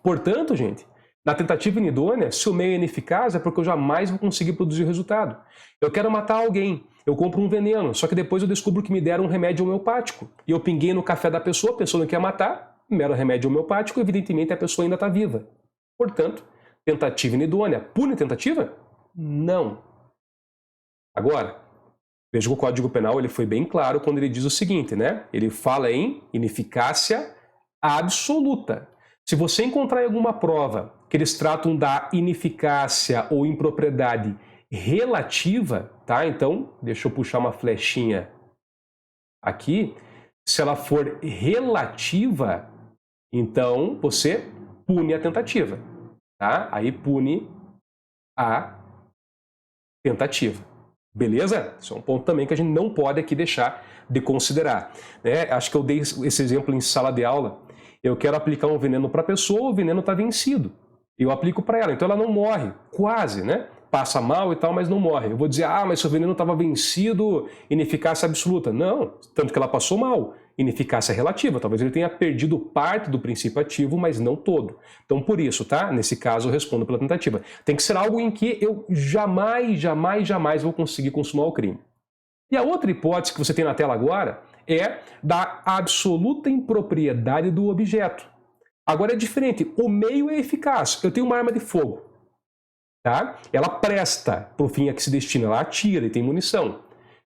Portanto, gente, na tentativa inidônea, se o meio é ineficaz é porque eu jamais vou conseguir produzir resultado. Eu quero matar alguém, eu compro um veneno, só que depois eu descubro que me deram um remédio homeopático. E eu pinguei no café da pessoa pensando que ia matar, mero remédio homeopático, evidentemente a pessoa ainda está viva. Portanto, tentativa inidônea. Pune tentativa? Não. Agora, veja que o Código Penal ele foi bem claro quando ele diz o seguinte, né? Ele fala em ineficácia absoluta. Se você encontrar em alguma prova que eles tratam da ineficácia ou impropriedade relativa, tá? Então, deixa eu puxar uma flechinha aqui. Se ela for relativa, então você pune a tentativa, tá? Aí pune a tentativa. Beleza? Isso é um ponto também que a gente não pode aqui deixar de considerar, né? Acho que eu dei esse exemplo em sala de aula. Eu quero aplicar um veneno para a pessoa, o veneno está vencido. Eu aplico para ela, então ela não morre, quase, né? Passa mal e tal, mas não morre. Eu vou dizer, mas seu veneno estava vencido, ineficácia absoluta. Não, tanto que ela passou mal. Ineficácia relativa, talvez ele tenha perdido parte do princípio ativo, mas não todo. Então, por isso, tá? Nesse caso, eu respondo pela tentativa. Tem que ser algo em que eu jamais vou conseguir consumar o crime. E a outra hipótese que você tem na tela agora é da absoluta impropriedade do objeto. Agora é diferente, o meio é eficaz. Eu tenho uma arma de fogo, tá? Ela presta para o fim a que se destina, ela atira e tem munição.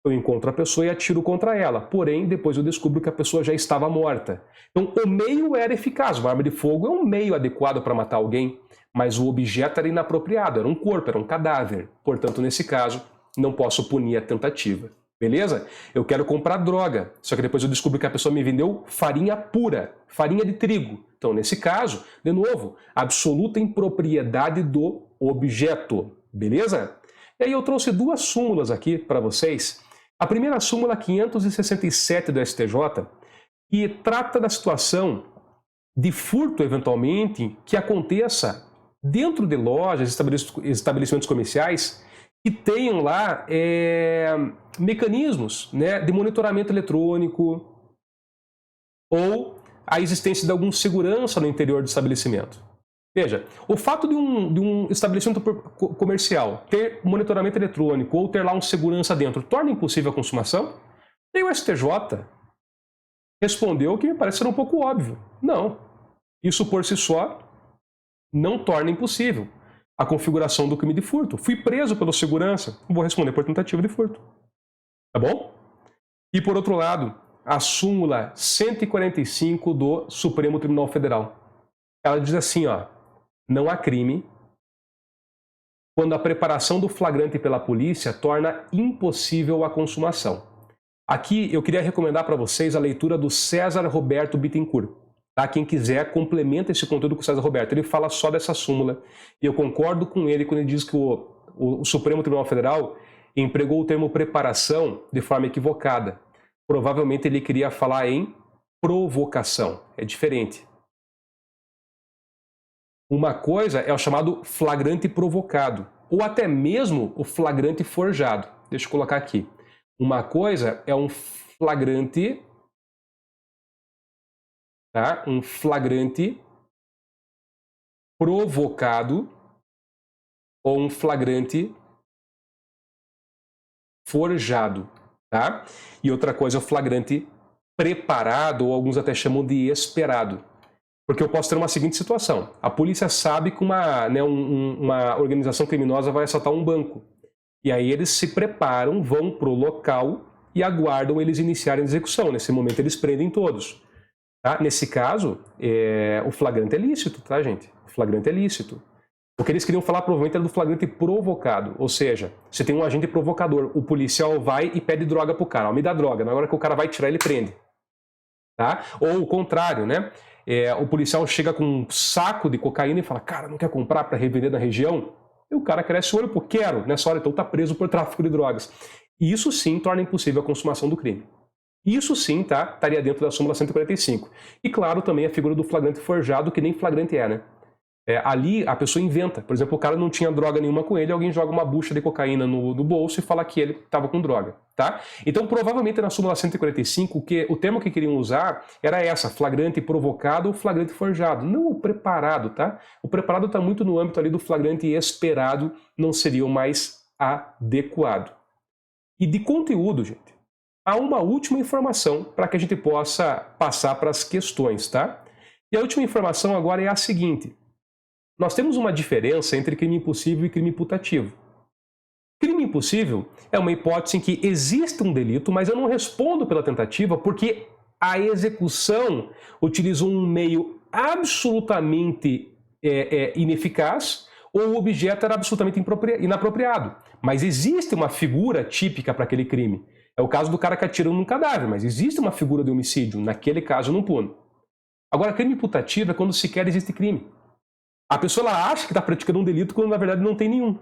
Eu encontro a pessoa e atiro contra ela. Porém, depois eu descubro que a pessoa já estava morta. Então, o meio era eficaz. Uma arma de fogo é um meio adequado para matar alguém, mas o objeto era inapropriado, era um corpo, era um cadáver. Portanto, nesse caso, não posso punir a tentativa. Beleza? Eu quero comprar droga, só que depois eu descubro que a pessoa me vendeu farinha pura, farinha de trigo. Então, nesse caso, de novo, absoluta impropriedade do objeto. Beleza? E aí eu trouxe duas súmulas aqui para vocês. A primeira súmula 567 do STJ, que trata da situação de furto, eventualmente, que aconteça dentro de lojas, estabelecimentos comerciais, que tenham lá mecanismos, né, de monitoramento eletrônico ou a existência de alguma segurança no interior do estabelecimento. Veja, o fato de um estabelecimento comercial ter monitoramento eletrônico ou ter lá um segurança dentro torna impossível a consumação? E o STJ respondeu que me parece ser um pouco óbvio. Não. Isso por si só não torna impossível a configuração do crime de furto. Fui preso pelo segurança, vou responder por tentativa de furto. Tá bom? E por outro lado, a súmula 145 do Supremo Tribunal Federal. Ela diz assim, ó, não há crime quando a preparação do flagrante pela polícia torna impossível a consumação. Aqui eu queria recomendar para vocês a leitura do César Roberto Bittencourt. Tá? Quem quiser, complementa esse conteúdo com o César Roberto. Ele fala só dessa súmula. E eu concordo com ele quando ele diz que o Supremo Tribunal Federal empregou o termo preparação de forma equivocada. Provavelmente ele queria falar em provocação. É diferente. Uma coisa é o chamado flagrante provocado, ou até mesmo o flagrante forjado. Deixa eu colocar aqui. Uma coisa é um flagrante, tá? Um flagrante provocado ou um flagrante forjado, tá? E outra coisa é o flagrante preparado, ou alguns até chamam de esperado. Porque eu posso ter uma seguinte situação. A polícia sabe que uma organização criminosa vai assaltar um banco. E aí eles se preparam, vão para o local e aguardam eles iniciarem a execução. Nesse momento eles prendem todos. Tá? Nesse caso, o flagrante é lícito, tá, gente? O flagrante é lícito. O que eles queriam falar provavelmente era do flagrante provocado, ou seja, você tem um agente provocador, o policial vai e pede droga pro cara, me dá droga, na hora que o cara vai tirar ele prende. Tá? Ou o contrário, né? O policial chega com um saco de cocaína e fala, cara, não quer comprar para revender na região? E o cara cresce o olho, pô, quero, nessa hora então tá preso por tráfico de drogas. E isso sim torna impossível a consumação do crime. Isso sim, tá? Estaria dentro da súmula 145. E claro, também a figura do flagrante forjado, que nem flagrante é, né? Ali a pessoa inventa. Por exemplo, o cara não tinha droga nenhuma com ele, alguém joga uma bucha de cocaína no bolso e fala que ele estava com droga, tá? Então, provavelmente na súmula 145, o termo que queriam usar era essa, flagrante provocado ou flagrante forjado, não o preparado, tá? O preparado está muito no âmbito ali do flagrante esperado, não seria o mais adequado. E de conteúdo, gente, há uma última informação para que a gente possa passar para as questões, tá? E a última informação agora é a seguinte: nós temos uma diferença entre crime impossível e crime imputativo. Crime impossível é uma hipótese em que existe um delito, mas eu não respondo pela tentativa porque a execução utilizou um meio absolutamente ineficaz ou o objeto era absolutamente inapropriado. Mas existe uma figura típica para aquele crime. É o caso do cara que atira num cadáver, mas existe uma figura de homicídio. Naquele caso, eu não puno. Agora, crime imputativo é quando sequer existe crime. A pessoa ela acha que está praticando um delito quando na verdade não tem nenhum.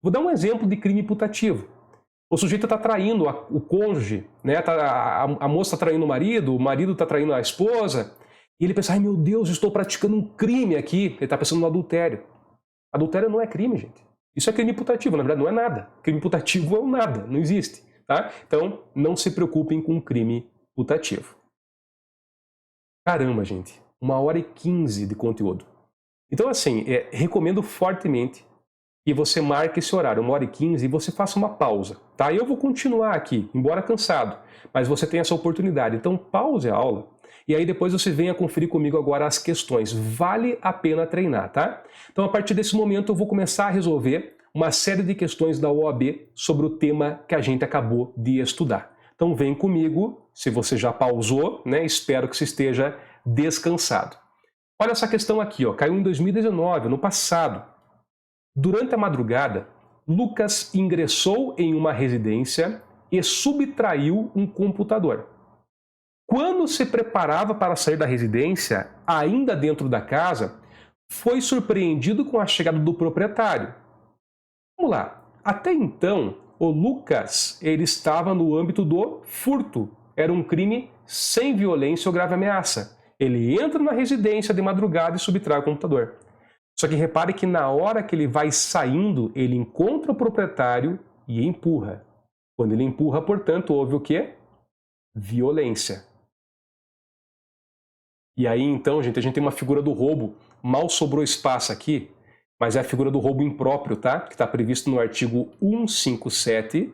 Vou dar um exemplo de crime imputativo. O sujeito está traindo o cônjuge, né? A moça está traindo o marido está traindo a esposa, e ele pensa, ai meu Deus, estou praticando um crime aqui. Ele está pensando no adultério. Adultério não é crime, gente. Isso é crime imputativo, na verdade não é nada. Crime imputativo é um nada, não existe. Tá? Então, não se preocupem com crime putativo. Caramba, gente, 1h15 de conteúdo. Então, assim, recomendo fortemente que você marque esse horário, 1h15, e você faça uma pausa, tá? Eu vou continuar aqui, embora cansado, mas você tem essa oportunidade. Então, pause a aula e aí depois você venha conferir comigo agora as questões. Vale a pena treinar, tá? Então, a partir desse momento, eu vou começar a resolver uma série de questões da OAB sobre o tema que a gente acabou de estudar. Então, vem comigo, se você já pausou, né? Espero que você esteja descansado. Olha essa questão aqui, ó, caiu em 2019, no passado. Durante a madrugada, Lucas ingressou em uma residência e subtraiu um computador. Quando se preparava para sair da residência, ainda dentro da casa, foi surpreendido com a chegada do proprietário. Vamos lá. Até então, o Lucas ele estava no âmbito do furto. Era um crime sem violência ou grave ameaça. Ele entra na residência de madrugada e subtrai o computador. Só que repare que na hora que ele vai saindo, ele encontra o proprietário e empurra. Quando ele empurra, portanto, houve o quê? Violência. E aí, então, gente, a gente tem uma figura do roubo. Mal sobrou espaço aqui, mas é a figura do roubo impróprio, tá? Que está previsto no artigo 157,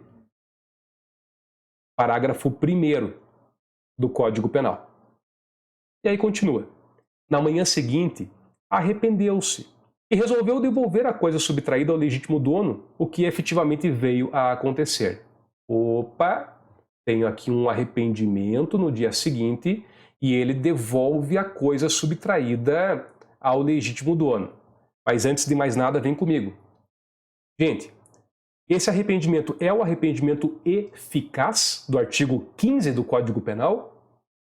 parágrafo 1º do Código Penal. E aí continua. Na manhã seguinte, arrependeu-se e resolveu devolver a coisa subtraída ao legítimo dono, o que efetivamente veio a acontecer. Opa, tenho aqui um arrependimento no dia seguinte e ele devolve a coisa subtraída ao legítimo dono. Mas antes de mais nada, vem comigo. Gente, esse arrependimento é o arrependimento eficaz do artigo 15 do Código Penal?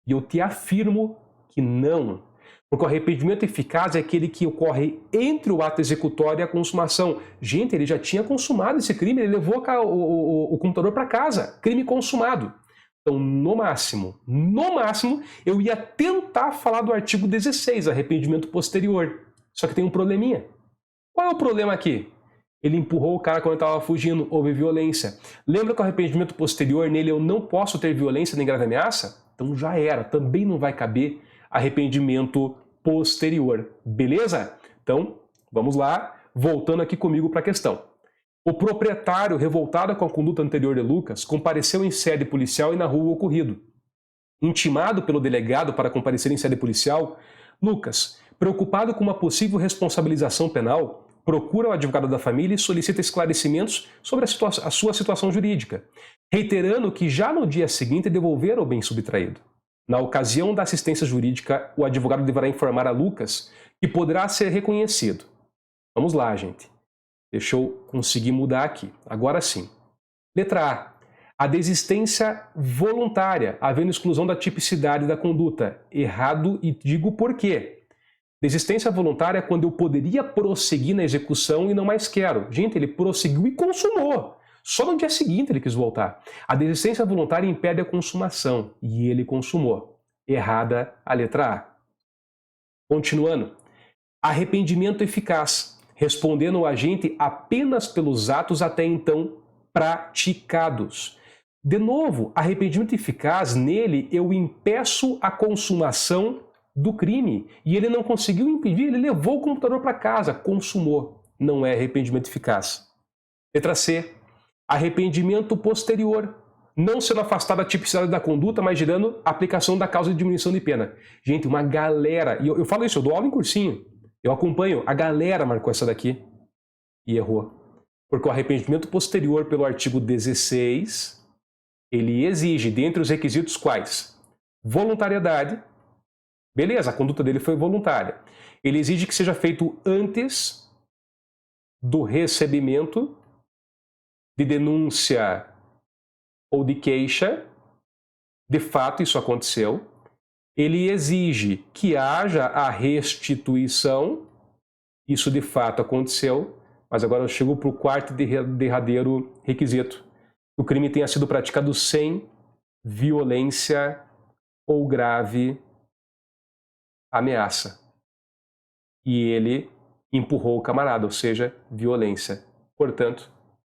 E eu te afirmo que não. Porque o arrependimento eficaz é aquele que ocorre entre o ato executório e a consumação. Gente, ele já tinha consumado esse crime, ele levou o computador para casa. Crime consumado. Então, no máximo, eu ia tentar falar do artigo 16, arrependimento posterior. Só que tem um probleminha. Qual é o problema aqui? Ele empurrou o cara quando estava fugindo, houve violência. Lembra que o arrependimento posterior, nele eu não posso ter violência nem grave ameaça? Então já era, também não vai caber arrependimento posterior, beleza? Então, vamos lá, voltando aqui comigo para a questão. O proprietário, revoltado com a conduta anterior de Lucas, compareceu em sede policial e narrou o ocorrido. Intimado pelo delegado para comparecer em sede policial, Lucas, preocupado com uma possível responsabilização penal, procura o advogado da família e solicita esclarecimentos sobre a sua situação jurídica, reiterando que já no dia seguinte devolvera o bem subtraído. Na ocasião da assistência jurídica, o advogado deverá informar a Lucas que poderá ser reconhecido Vamos lá, gente. Deixa eu conseguir mudar aqui. Agora sim. Letra A. A desistência voluntária, havendo exclusão da tipicidade da conduta. Errado, e digo por quê. Desistência voluntária é quando eu poderia prosseguir na execução e não mais quero. Gente, ele prosseguiu e consumou. Só no dia seguinte ele quis voltar. A desistência voluntária impede a consumação e ele consumou. Errada a letra A. Continuando. Arrependimento eficaz, respondendo o agente apenas pelos atos até então praticados. De novo, arrependimento eficaz, nele eu impeço a consumação do crime. E ele não conseguiu impedir, ele levou o computador para casa, consumou. Não é arrependimento eficaz. Letra C. Arrependimento posterior. Não sendo afastado da tipicidade da conduta, mas gerando aplicação da causa de diminuição de pena. Gente, uma galera, e eu falo isso, eu dou aula em cursinho, eu acompanho, a galera marcou essa daqui e errou. Porque o arrependimento posterior pelo artigo 16, ele exige, dentre os requisitos quais? Voluntariedade. Beleza, a conduta dele foi voluntária. Ele exige que seja feito antes do recebimento de denúncia ou de queixa. De fato, isso aconteceu. Ele exige que haja a restituição. Isso de fato aconteceu. Mas agora eu chego para o quarto e derradeiro requisito. O crime tenha sido praticado sem violência ou grave ameaça. E ele empurrou o camarada, ou seja, violência. Portanto,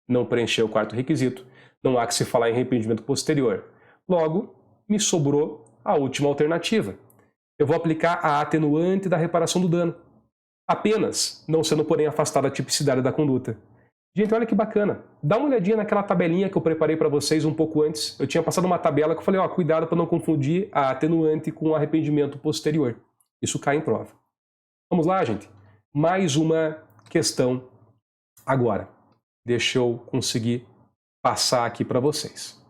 não preencheu o quarto requisito. Não há que se falar em arrependimento posterior. Logo, me sobrou a última alternativa. Eu vou aplicar a atenuante da reparação do dano. Apenas, não sendo porém afastada a tipicidade da conduta. Gente, olha que bacana. Dá uma olhadinha naquela tabelinha que eu preparei para vocês um pouco antes. Eu tinha passado uma tabela que eu falei, ó, cuidado para não confundir a atenuante com o arrependimento posterior. Isso cai em prova. Vamos lá, gente? Mais uma questão agora. Deixa eu conseguir passar aqui para vocês.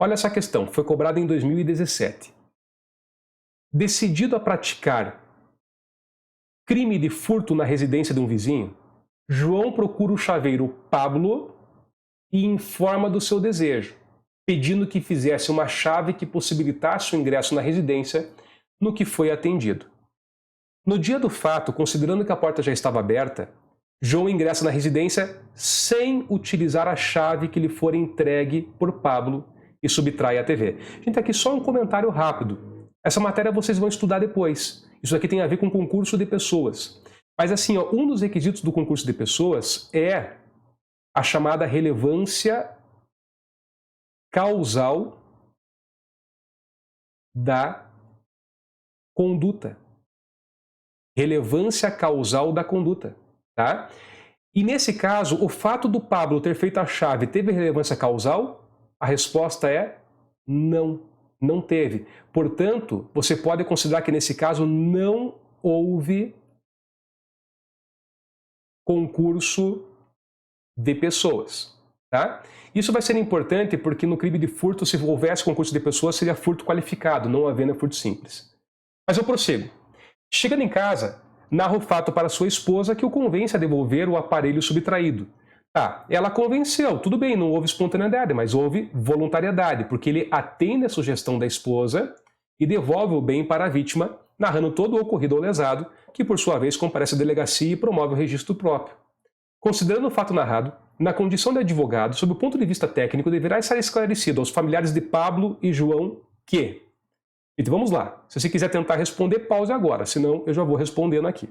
Olha essa questão, foi cobrada em 2017. Decidido a praticar crime de furto na residência de um vizinho, João procura o chaveiro Pablo e informa do seu desejo, pedindo que fizesse uma chave que possibilitasse o ingresso na residência, no que foi atendido. No dia do fato, considerando que a porta já estava aberta, João ingressa na residência sem utilizar a chave que lhe for entregue por Pablo e subtrai a TV. Gente, aqui só um comentário rápido. Essa matéria vocês vão estudar depois. Isso aqui tem a ver com concurso de pessoas. Mas assim, ó, um dos requisitos do concurso de pessoas é a chamada relevância causal da conduta. Relevância causal da conduta, tá? E nesse caso, o fato do Pablo ter feito a chave teve relevância causal? A resposta é não, não teve. Portanto, você pode considerar que nesse caso não houve concurso de pessoas, tá? Isso vai ser importante porque no crime de furto, se houvesse concurso de pessoas, seria furto qualificado, não havendo furto simples. Mas eu prossigo. Chegando em casa, narra o fato para sua esposa que o convence a devolver o aparelho subtraído. Tá, ela convenceu, tudo bem, não houve espontaneidade, mas houve voluntariedade, porque ele atende a sugestão da esposa e devolve o bem para a vítima, narrando todo o ocorrido ao lesado, que por sua vez comparece à delegacia e promove o registro próprio. Considerando o fato narrado, na condição de advogado, sob o ponto de vista técnico, deverá estar esclarecido aos familiares de Pablo e João que... Então vamos lá, se você quiser tentar responder, pause agora, senão eu já vou respondendo aqui.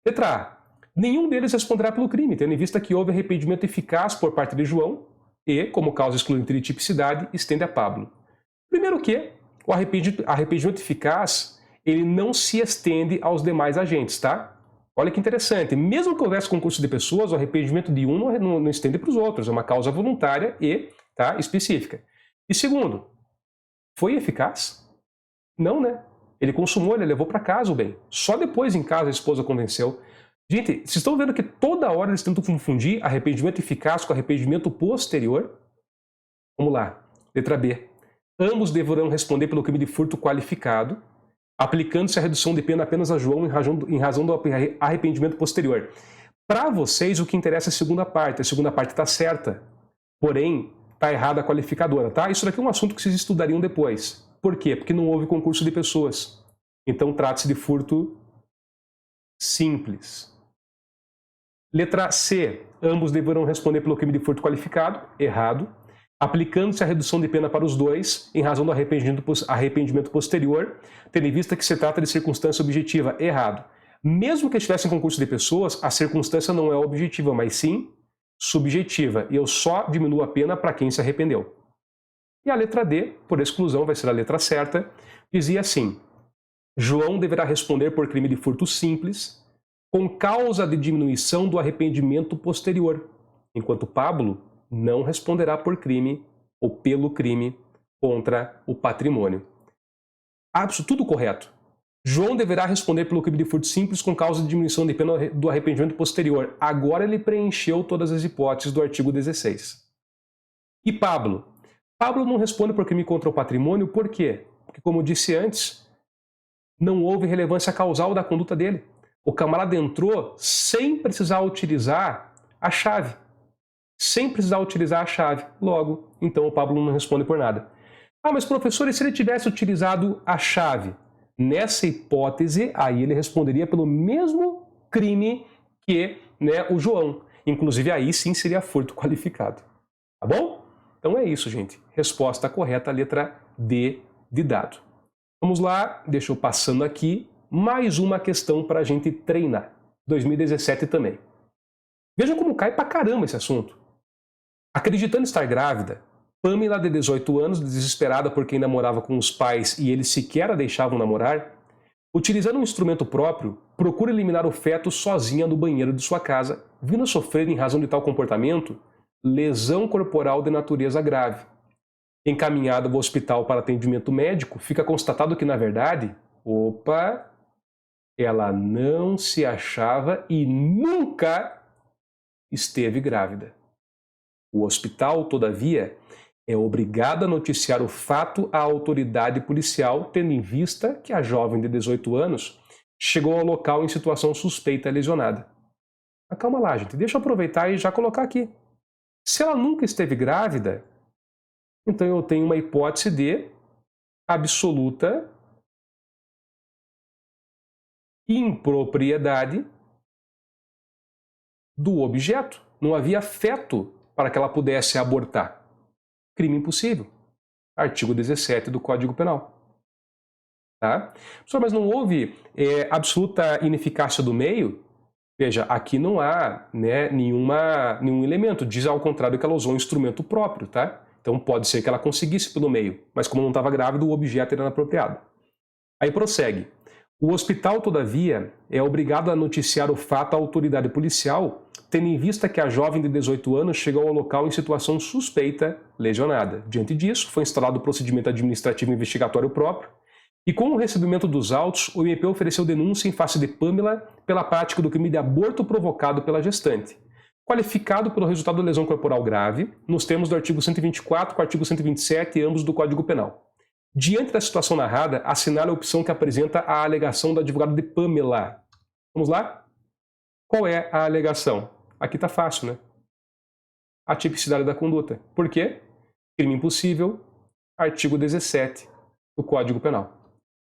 Letra A. Nenhum deles responderá pelo crime, tendo em vista que houve arrependimento eficaz por parte de João e, como causa excluinte de tipicidade, estende a Pablo. Primeiro que, o arrependimento eficaz, ele não se estende aos demais agentes, tá? Olha que interessante, mesmo que houvesse concurso de pessoas, o arrependimento de um não estende para os outros, é uma causa voluntária e específica. E segundo, foi eficaz? Não, né? Ele consumou, ele levou para casa o bem. Só depois em casa a esposa convenceu. Gente, vocês estão vendo que toda hora eles tentam confundir arrependimento eficaz com arrependimento posterior? Vamos lá. Letra B. Ambos deverão responder pelo crime de furto qualificado, aplicando-se a redução de pena apenas a João em razão do arrependimento posterior. Para vocês, o que interessa é a segunda parte. A segunda parte está certa, porém, está errada a qualificadora, tá? Isso daqui é um assunto que vocês estudariam depois. Por quê? Porque não houve concurso de pessoas. Então, trata-se de furto simples. Letra C. Ambos deverão responder pelo crime de furto qualificado. Errado. Aplicando-se a redução de pena para os dois, em razão do arrependimento posterior, tendo em vista que se trata de circunstância objetiva. Errado. Mesmo que estivesse em concurso de pessoas, a circunstância não é objetiva, mas sim subjetiva. E eu só diminuo a pena para quem se arrependeu. E a letra D, por exclusão, vai ser a letra certa, dizia assim: João deverá responder por crime de furto simples, com causa de diminuição do arrependimento posterior, enquanto Pablo não responderá por crime ou pelo crime contra o patrimônio. Tudo correto. João deverá responder pelo crime de furto simples com causa de diminuição de pena do arrependimento posterior. Agora ele preencheu todas as hipóteses do artigo 16. E Pablo? Pablo não responde por crime contra o patrimônio, por quê? Porque, como eu disse antes, não houve relevância causal da conduta dele. O camarada entrou sem precisar utilizar a chave. Sem precisar utilizar a chave. Logo, então o Pablo não responde por nada. Ah, mas professor, e se ele tivesse utilizado a chave? Nessa hipótese, aí ele responderia pelo mesmo crime que o João. Inclusive, aí sim seria furto qualificado. Tá bom? Então é isso, gente. Resposta correta, letra D de dado. Vamos lá, deixa eu passando aqui, mais uma questão para a gente treinar. 2017 também. Veja como cai pra caramba esse assunto. Acreditando estar grávida, Pamela, de 18 anos, desesperada por quem namorava com os pais e eles sequer a deixavam namorar, utilizando um instrumento próprio, procura eliminar o feto sozinha no banheiro de sua casa, vindo a sofrer, em razão de tal comportamento, lesão corporal de natureza grave. Encaminhada ao hospital para atendimento médico, fica constatado que, na verdade, ela não se achava e nunca esteve grávida. O hospital, todavia, é obrigado a noticiar o fato à autoridade policial, tendo em vista que a jovem de 18 anos chegou ao local em situação suspeita e lesionada. Mas calma lá, gente, deixa eu aproveitar e já colocar aqui. Se ela nunca esteve grávida, então eu tenho uma hipótese de absoluta impropriedade do objeto. Não havia feto para que ela pudesse abortar. Crime impossível. Artigo 17 do Código Penal. Tá? Professor, mas não houve absoluta ineficácia do meio? Veja, aqui não há nenhum elemento. Diz ao contrário que ela usou um instrumento próprio. Tá? Então pode ser que ela conseguisse pelo meio, mas como não estava grávida, o objeto era inapropriado. Aí prossegue. O hospital, todavia, é obrigado a noticiar o fato à autoridade policial, tendo em vista que a jovem de 18 anos chegou ao local em situação suspeita, lesionada. Diante disso, foi instalado o procedimento administrativo investigatório próprio, e com o recebimento dos autos, o MP ofereceu denúncia em face de Pamela pela prática do crime de aborto provocado pela gestante, qualificado pelo resultado da lesão corporal grave, nos termos do artigo 124 com o artigo 127, ambos do Código Penal. Diante da situação narrada, assinale a opção que apresenta a alegação do advogado de Pamela. Vamos lá? Qual é a alegação? Aqui está fácil, né? A tipicidade da conduta. Por quê? Crime impossível, artigo 17 do Código Penal.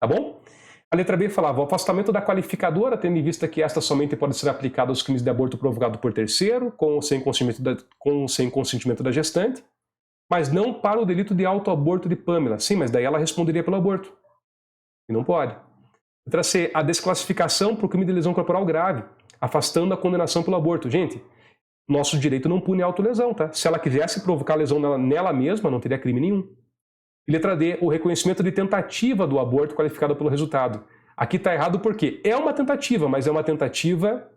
Tá bom? A letra B falava: o afastamento da qualificadora, tendo em vista que esta somente pode ser aplicada aos crimes de aborto provocado por terceiro, com ou sem consentimento da gestante, mas não para o delito de autoaborto de Pamela. Sim, mas daí ela responderia pelo aborto. E não pode. Letra C, a desclassificação para o crime de lesão corporal grave, afastando a condenação pelo aborto. Gente, nosso direito não pune autolesão, tá? Se ela quisesse provocar lesão nela mesma, não teria crime nenhum. E letra D, o reconhecimento de tentativa do aborto qualificado pelo resultado. Aqui está errado porque é uma tentativa, mas é uma tentativa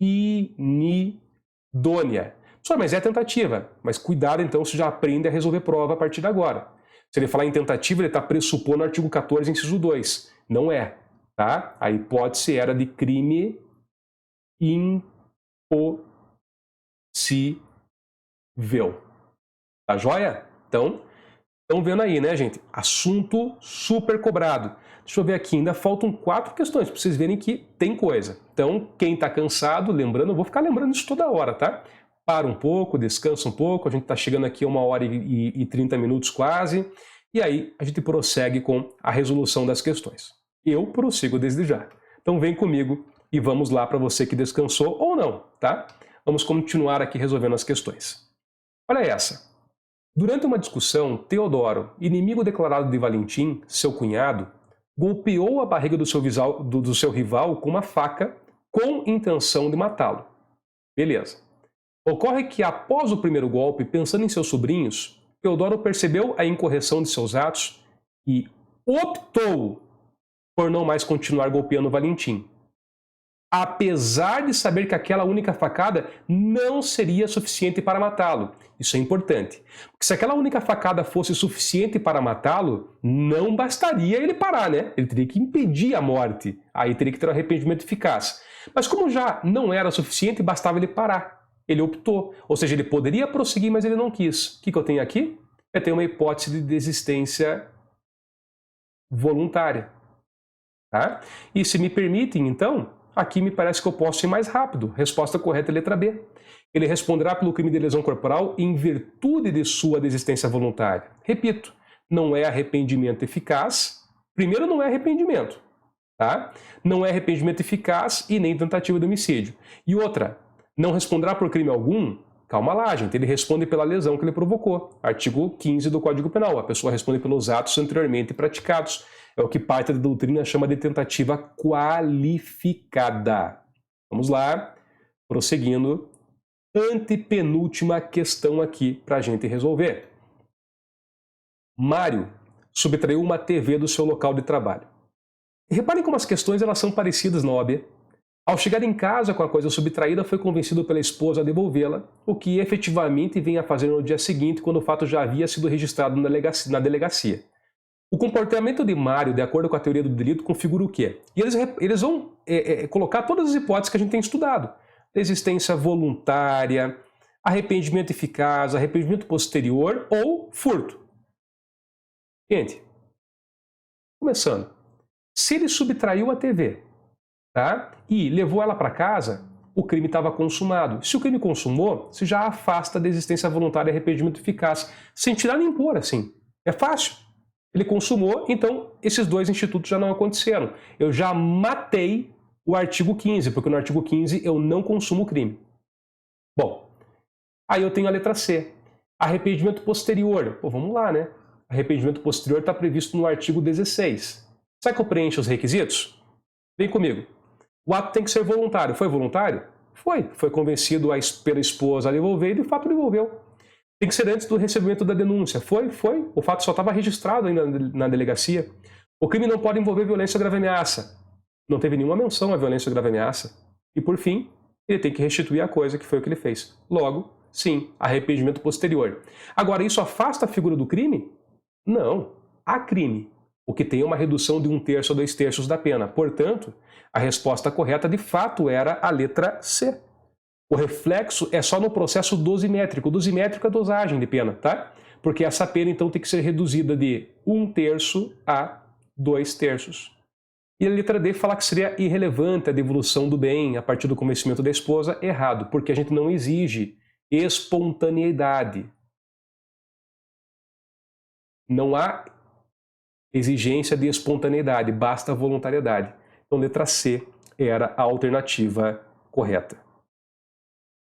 inidônea. Só, mas é tentativa. Mas cuidado, então, se já aprende a resolver prova a partir de agora. Se ele falar em tentativa, ele está pressupondo o artigo 14, inciso 2. Não é. Tá? A hipótese era de crime impossível. Tá joia? Então, Estão vendo aí, né, gente? Assunto super cobrado. Deixa eu ver aqui, ainda faltam 4 questões para vocês verem que tem coisa. Então, quem está cansado, lembrando, eu vou ficar lembrando isso toda hora, tá? Para um pouco, descansa um pouco, a gente está chegando aqui a 1h30 quase, e aí a gente prossegue com a resolução das questões. Eu prossigo desde já. Então vem comigo e vamos lá para você que descansou ou não, tá? Vamos continuar aqui resolvendo as questões. Olha essa. Durante uma discussão, Teodoro, inimigo declarado de Valentim, seu cunhado, golpeou a barriga do seu rival com uma faca com intenção de matá-lo. Beleza. Ocorre que, após o primeiro golpe, pensando em seus sobrinhos, Teodoro percebeu a incorreção de seus atos e optou por não mais continuar golpeando Valentim, apesar de saber que aquela única facada não seria suficiente para matá-lo. Isso é importante. Porque se aquela única facada fosse suficiente para matá-lo, não bastaria ele parar, né? Ele teria que impedir a morte. Aí teria que ter um arrependimento eficaz. Mas como já não era suficiente, bastava ele parar. Ele optou. Ou seja, ele poderia prosseguir, mas ele não quis. O que eu tenho aqui? Eu tenho uma hipótese de desistência voluntária. Tá? E se me permitem, então, aqui me parece que eu posso ir mais rápido. Resposta correta é letra B. Ele responderá pelo crime de lesão corporal em virtude de sua desistência voluntária. Repito, não é arrependimento eficaz. Primeiro, não é arrependimento. Tá? Não é arrependimento eficaz e nem tentativa de homicídio. E outra, não responderá por crime algum? Calma lá, gente. Ele responde pela lesão que ele provocou. Artigo 15 do Código Penal. A pessoa responde pelos atos anteriormente praticados. É o que parte da doutrina chama de tentativa qualificada. Vamos lá, prosseguindo. Antepenúltima questão aqui para a gente resolver. Mário subtraiu uma TV do seu local de trabalho. E reparem como as questões elas são parecidas na OAB. Ao chegar em casa com a coisa subtraída, foi convencido pela esposa a devolvê-la, o que efetivamente vem a fazer no dia seguinte, quando o fato já havia sido registrado na delegacia. O comportamento de Mário, de acordo com a teoria do delito, configura o quê? E eles vão colocar todas as hipóteses que a gente tem estudado. Desistência voluntária, arrependimento eficaz, arrependimento posterior ou furto. Gente, começando. Se ele subtraiu a TV, tá? E levou ela para casa, o crime estava consumado. Se o crime consumou, você já afasta a desistência voluntária e arrependimento eficaz, sem tirar nem pôr, assim. É fácil. Ele consumou, então esses dois institutos já não aconteceram. Eu já matei o artigo 15, porque no artigo 15 eu não consumo o crime. Bom, aí eu tenho a letra C. Arrependimento posterior. Pô, vamos lá, né? Arrependimento posterior está previsto no artigo 16. Será que eu preencho os requisitos? Vem comigo. O ato tem que ser voluntário. Foi voluntário? Foi. Foi convencido pela esposa a devolver e de fato devolveu. Tem que ser antes do recebimento da denúncia. Foi. O fato só estava registrado ainda na delegacia. O crime não pode envolver violência ou grave ameaça. Não teve nenhuma menção à violência ou grave ameaça. E por fim, ele tem que restituir a coisa, que foi o que ele fez. Logo, sim, arrependimento posterior. Agora, isso afasta a figura do crime? Não. Há crime. O que tem é uma redução de 1/3 ou 2/3 da pena. Portanto, a resposta correta de fato era a letra C. O reflexo é só no processo dosimétrico. Dosimétrico é dosagem de pena, tá? Porque essa pena, então, tem que ser reduzida de 1/3 a 2/3. E a letra D fala que seria irrelevante a devolução do bem a partir do convencimento da esposa. Errado, porque a gente não exige espontaneidade. Não há exigência de espontaneidade, basta voluntariedade. Então, letra C era a alternativa correta.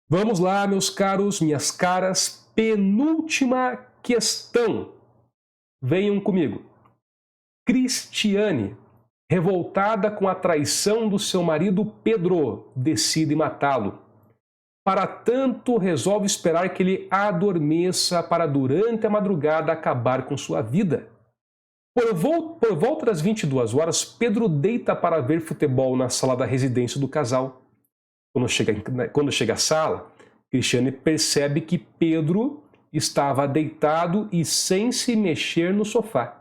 Vamos lá, meus caros, minhas caras, penúltima questão. Venham comigo. Cristiane, revoltada com a traição do seu marido Pedro, decide matá-lo. Para tanto, resolve esperar que ele adormeça para durante a madrugada acabar com sua vida. Por volta das 22 horas, Pedro deita para ver futebol na sala da residência do casal. Quando chega à sala, Cristiane percebe que Pedro estava deitado e sem se mexer no sofá.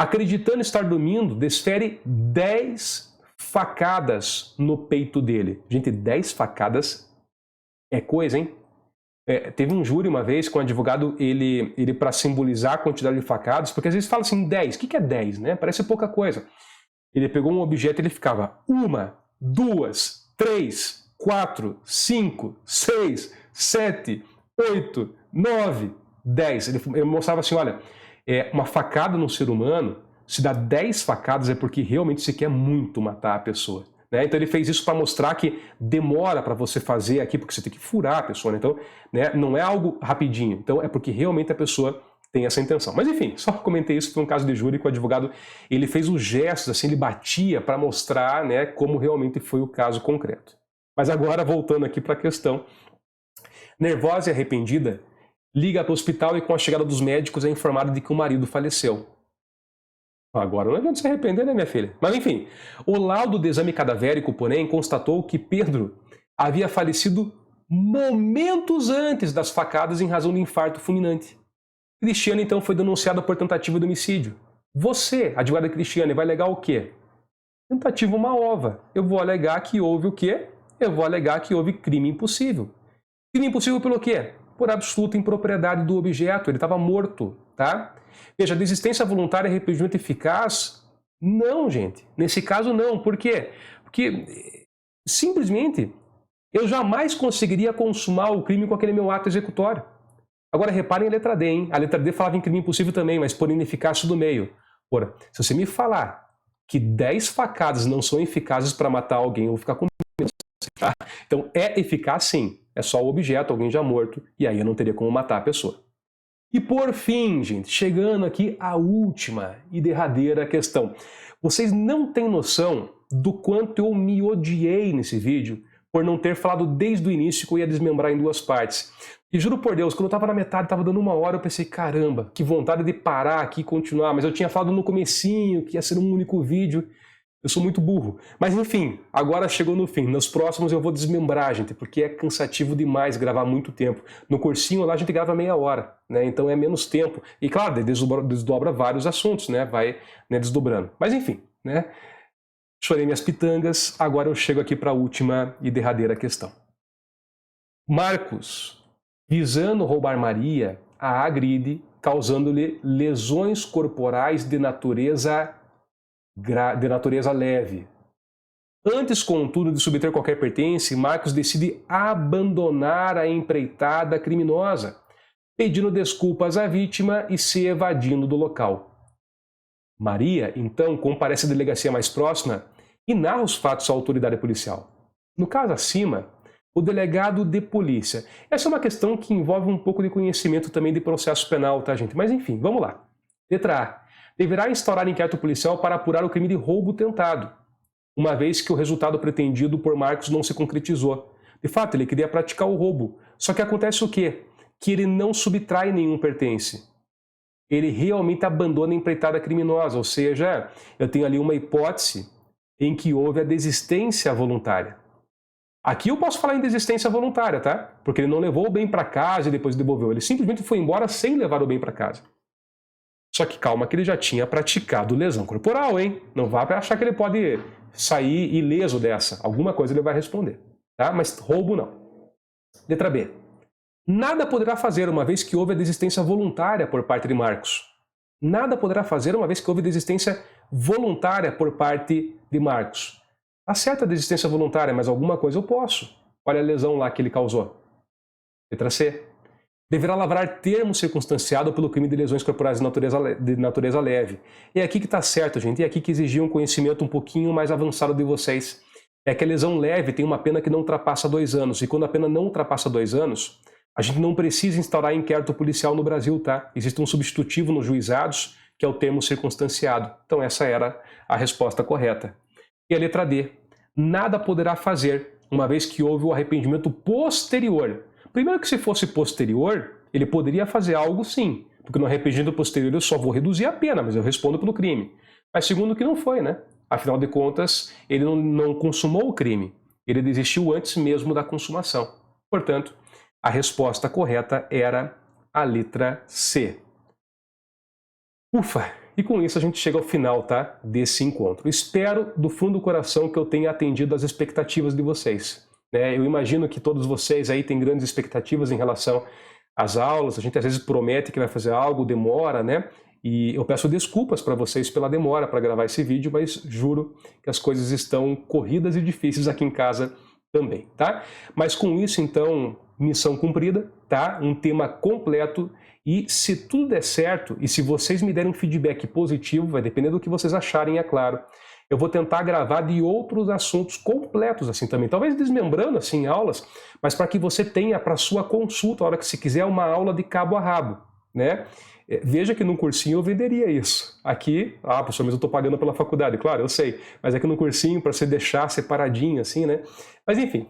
Acreditando estar dormindo, desfere 10 facadas no peito dele. Gente, 10 facadas é coisa, hein? Teve um júri uma vez com um advogado, ele para simbolizar a quantidade de facadas, porque às vezes fala assim 10, o que é 10, né? Parece pouca coisa. Ele pegou um objeto e ele ficava 1, 2, 3, 4, 5, 6, 7, 8, 9, 10. Ele mostrava assim, olha, uma facada no ser humano, se dá 10 facadas é porque realmente você quer muito matar a pessoa. Né? Então ele fez isso para mostrar que demora para você fazer aqui, porque você tem que furar a pessoa. Né? Então, né, não é algo rapidinho. Então é porque realmente a pessoa tem essa intenção. Mas enfim, só comentei isso, foi um caso de júri que o advogado ele fez os gestos, assim, ele batia para mostrar, né, como realmente foi o caso concreto. Mas agora, voltando aqui para a questão, nervosa e arrependida, liga para o hospital e com a chegada dos médicos é informada de que o marido faleceu. Agora não adianta se arrepender, né, minha filha? Mas enfim, o laudo do exame cadavérico, porém, constatou que Pedro havia falecido momentos antes das facadas em razão de infarto fulminante. Cristiane, então, foi denunciada por tentativa de homicídio. Você, advogada Cristiane, vai alegar o quê? Tentativa uma ova. Eu vou alegar que houve o quê? Eu vou alegar que houve crime impossível. Crime impossível pelo quê? Por absoluta impropriedade do objeto. Ele estava morto, tá? Veja, desistência voluntária e arrependimento eficaz? Não, gente. Nesse caso, não. Por quê? Porque, simplesmente, eu jamais conseguiria consumar o crime com aquele meu ato executório. Agora, reparem a letra D, hein? A letra D falava em crime impossível também, mas por ineficácia do meio. Ora, se você me falar que 10 facadas não são eficazes para matar alguém, eu vou ficar com medo. Tá? Então, é eficaz sim. É só o objeto, alguém já morto, e aí eu não teria como matar a pessoa. E por fim, gente, chegando aqui à última e derradeira questão. Vocês não têm noção do quanto eu me odiei nesse vídeo por não ter falado desde o início que eu ia desmembrar em 2 partes. E juro por Deus, quando eu estava na metade, estava dando 1 hora, eu pensei, caramba, que vontade de parar aqui e continuar. Mas eu tinha falado no comecinho que ia ser um único vídeo. Eu sou muito burro. Mas enfim, agora chegou no fim. Nos próximos eu vou desmembrar, gente, porque é cansativo demais gravar muito tempo. No cursinho lá a gente grava meia hora, né? Então é menos tempo. E claro, desdobra vários assuntos, né? Vai, né, desdobrando. Mas enfim, né? Chorei minhas pitangas, agora eu chego aqui para a última e derradeira questão. Marcos, visando roubar Maria, a agride, causando-lhe lesões corporais de natureza leve. Antes, contudo, de subter qualquer pertence, Marcos decide abandonar a empreitada criminosa, pedindo desculpas à vítima e se evadindo do local. Maria, então, comparece à delegacia mais próxima e narra os fatos à autoridade policial. No caso acima, o delegado de polícia. Essa é uma questão que envolve um pouco de conhecimento também de processo penal, tá, gente? Mas enfim, vamos lá. Letra A. Deverá instaurar inquérito policial para apurar o crime de roubo tentado, uma vez que o resultado pretendido por Marcos não se concretizou. De fato, ele queria praticar o roubo. Só que acontece o quê? Que ele não subtrai nenhum pertence. Ele realmente abandona a empreitada criminosa, ou seja, eu tenho ali uma hipótese em que houve a desistência voluntária. Aqui eu posso falar em desistência voluntária, tá? Porque ele não levou o bem para casa e depois devolveu. Ele simplesmente foi embora sem levar o bem para casa. Só que calma que ele já tinha praticado lesão corporal, hein? Não vá achar que ele pode sair ileso dessa. Alguma coisa ele vai responder, tá? Mas roubo não. Letra B. Nada poderá fazer uma vez que houve a desistência voluntária por parte de Marcos. Nada poderá fazer uma vez que houve desistência voluntária por parte de Marcos. Acerta a desistência voluntária, mas alguma coisa eu posso. Olha a lesão lá que ele causou. Letra C. Deverá lavrar termo circunstanciado pelo crime de lesões corporais de natureza leve. É aqui que está certo, gente. É aqui que exigia um conhecimento um pouquinho mais avançado de vocês. É que a lesão leve tem uma pena que não ultrapassa 2 anos. E quando a pena não ultrapassa 2 anos, a gente não precisa instaurar inquérito policial no Brasil, tá? Existe um substitutivo nos juizados, que é o termo circunstanciado. Então essa era a resposta correta. E a letra D. Nada poderá fazer, uma vez que houve o arrependimento posterior. Primeiro que se fosse posterior, ele poderia fazer algo sim, porque no arrependimento posterior eu só vou reduzir a pena, mas eu respondo pelo crime. Mas segundo que não foi, né? Afinal de contas, ele não consumou o crime, ele desistiu antes mesmo da consumação. Portanto, a resposta correta era a letra C. Ufa! E com isso a gente chega ao final, tá, desse encontro. Espero do fundo do coração que eu tenha atendido às expectativas de vocês. né? Eu imagino que todos vocês aí têm grandes expectativas em relação às aulas, a gente às vezes promete que vai fazer algo, demora, né? E eu peço desculpas para vocês pela demora para gravar esse vídeo, mas juro que as coisas estão corridas e difíceis aqui em casa também, tá? Mas com isso, então, missão cumprida, tá? Um tema completo, e se tudo der certo, e se vocês me derem um feedback positivo, vai depender do que vocês acharem, é claro, eu vou tentar gravar de outros assuntos completos assim também, talvez desmembrando assim aulas, mas para que você tenha para sua consulta, a hora que você quiser, uma aula de cabo a rabo, né? Veja que no cursinho eu venderia isso. Aqui, professor, mas eu estou pagando pela faculdade. Claro, eu sei. Mas aqui no cursinho, para você deixar separadinho assim, né? Mas enfim,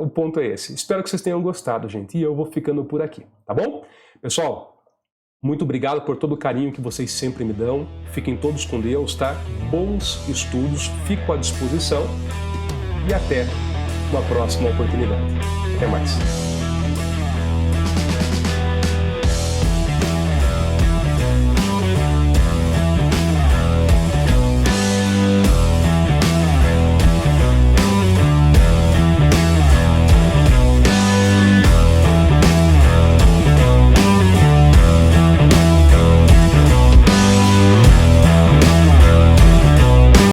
o ponto é esse. Espero que vocês tenham gostado, gente. E eu vou ficando por aqui, tá bom? Pessoal, muito obrigado por todo o carinho que vocês sempre me dão. Fiquem todos com Deus, tá? Bons estudos, fico à disposição. E até uma próxima oportunidade. Até mais.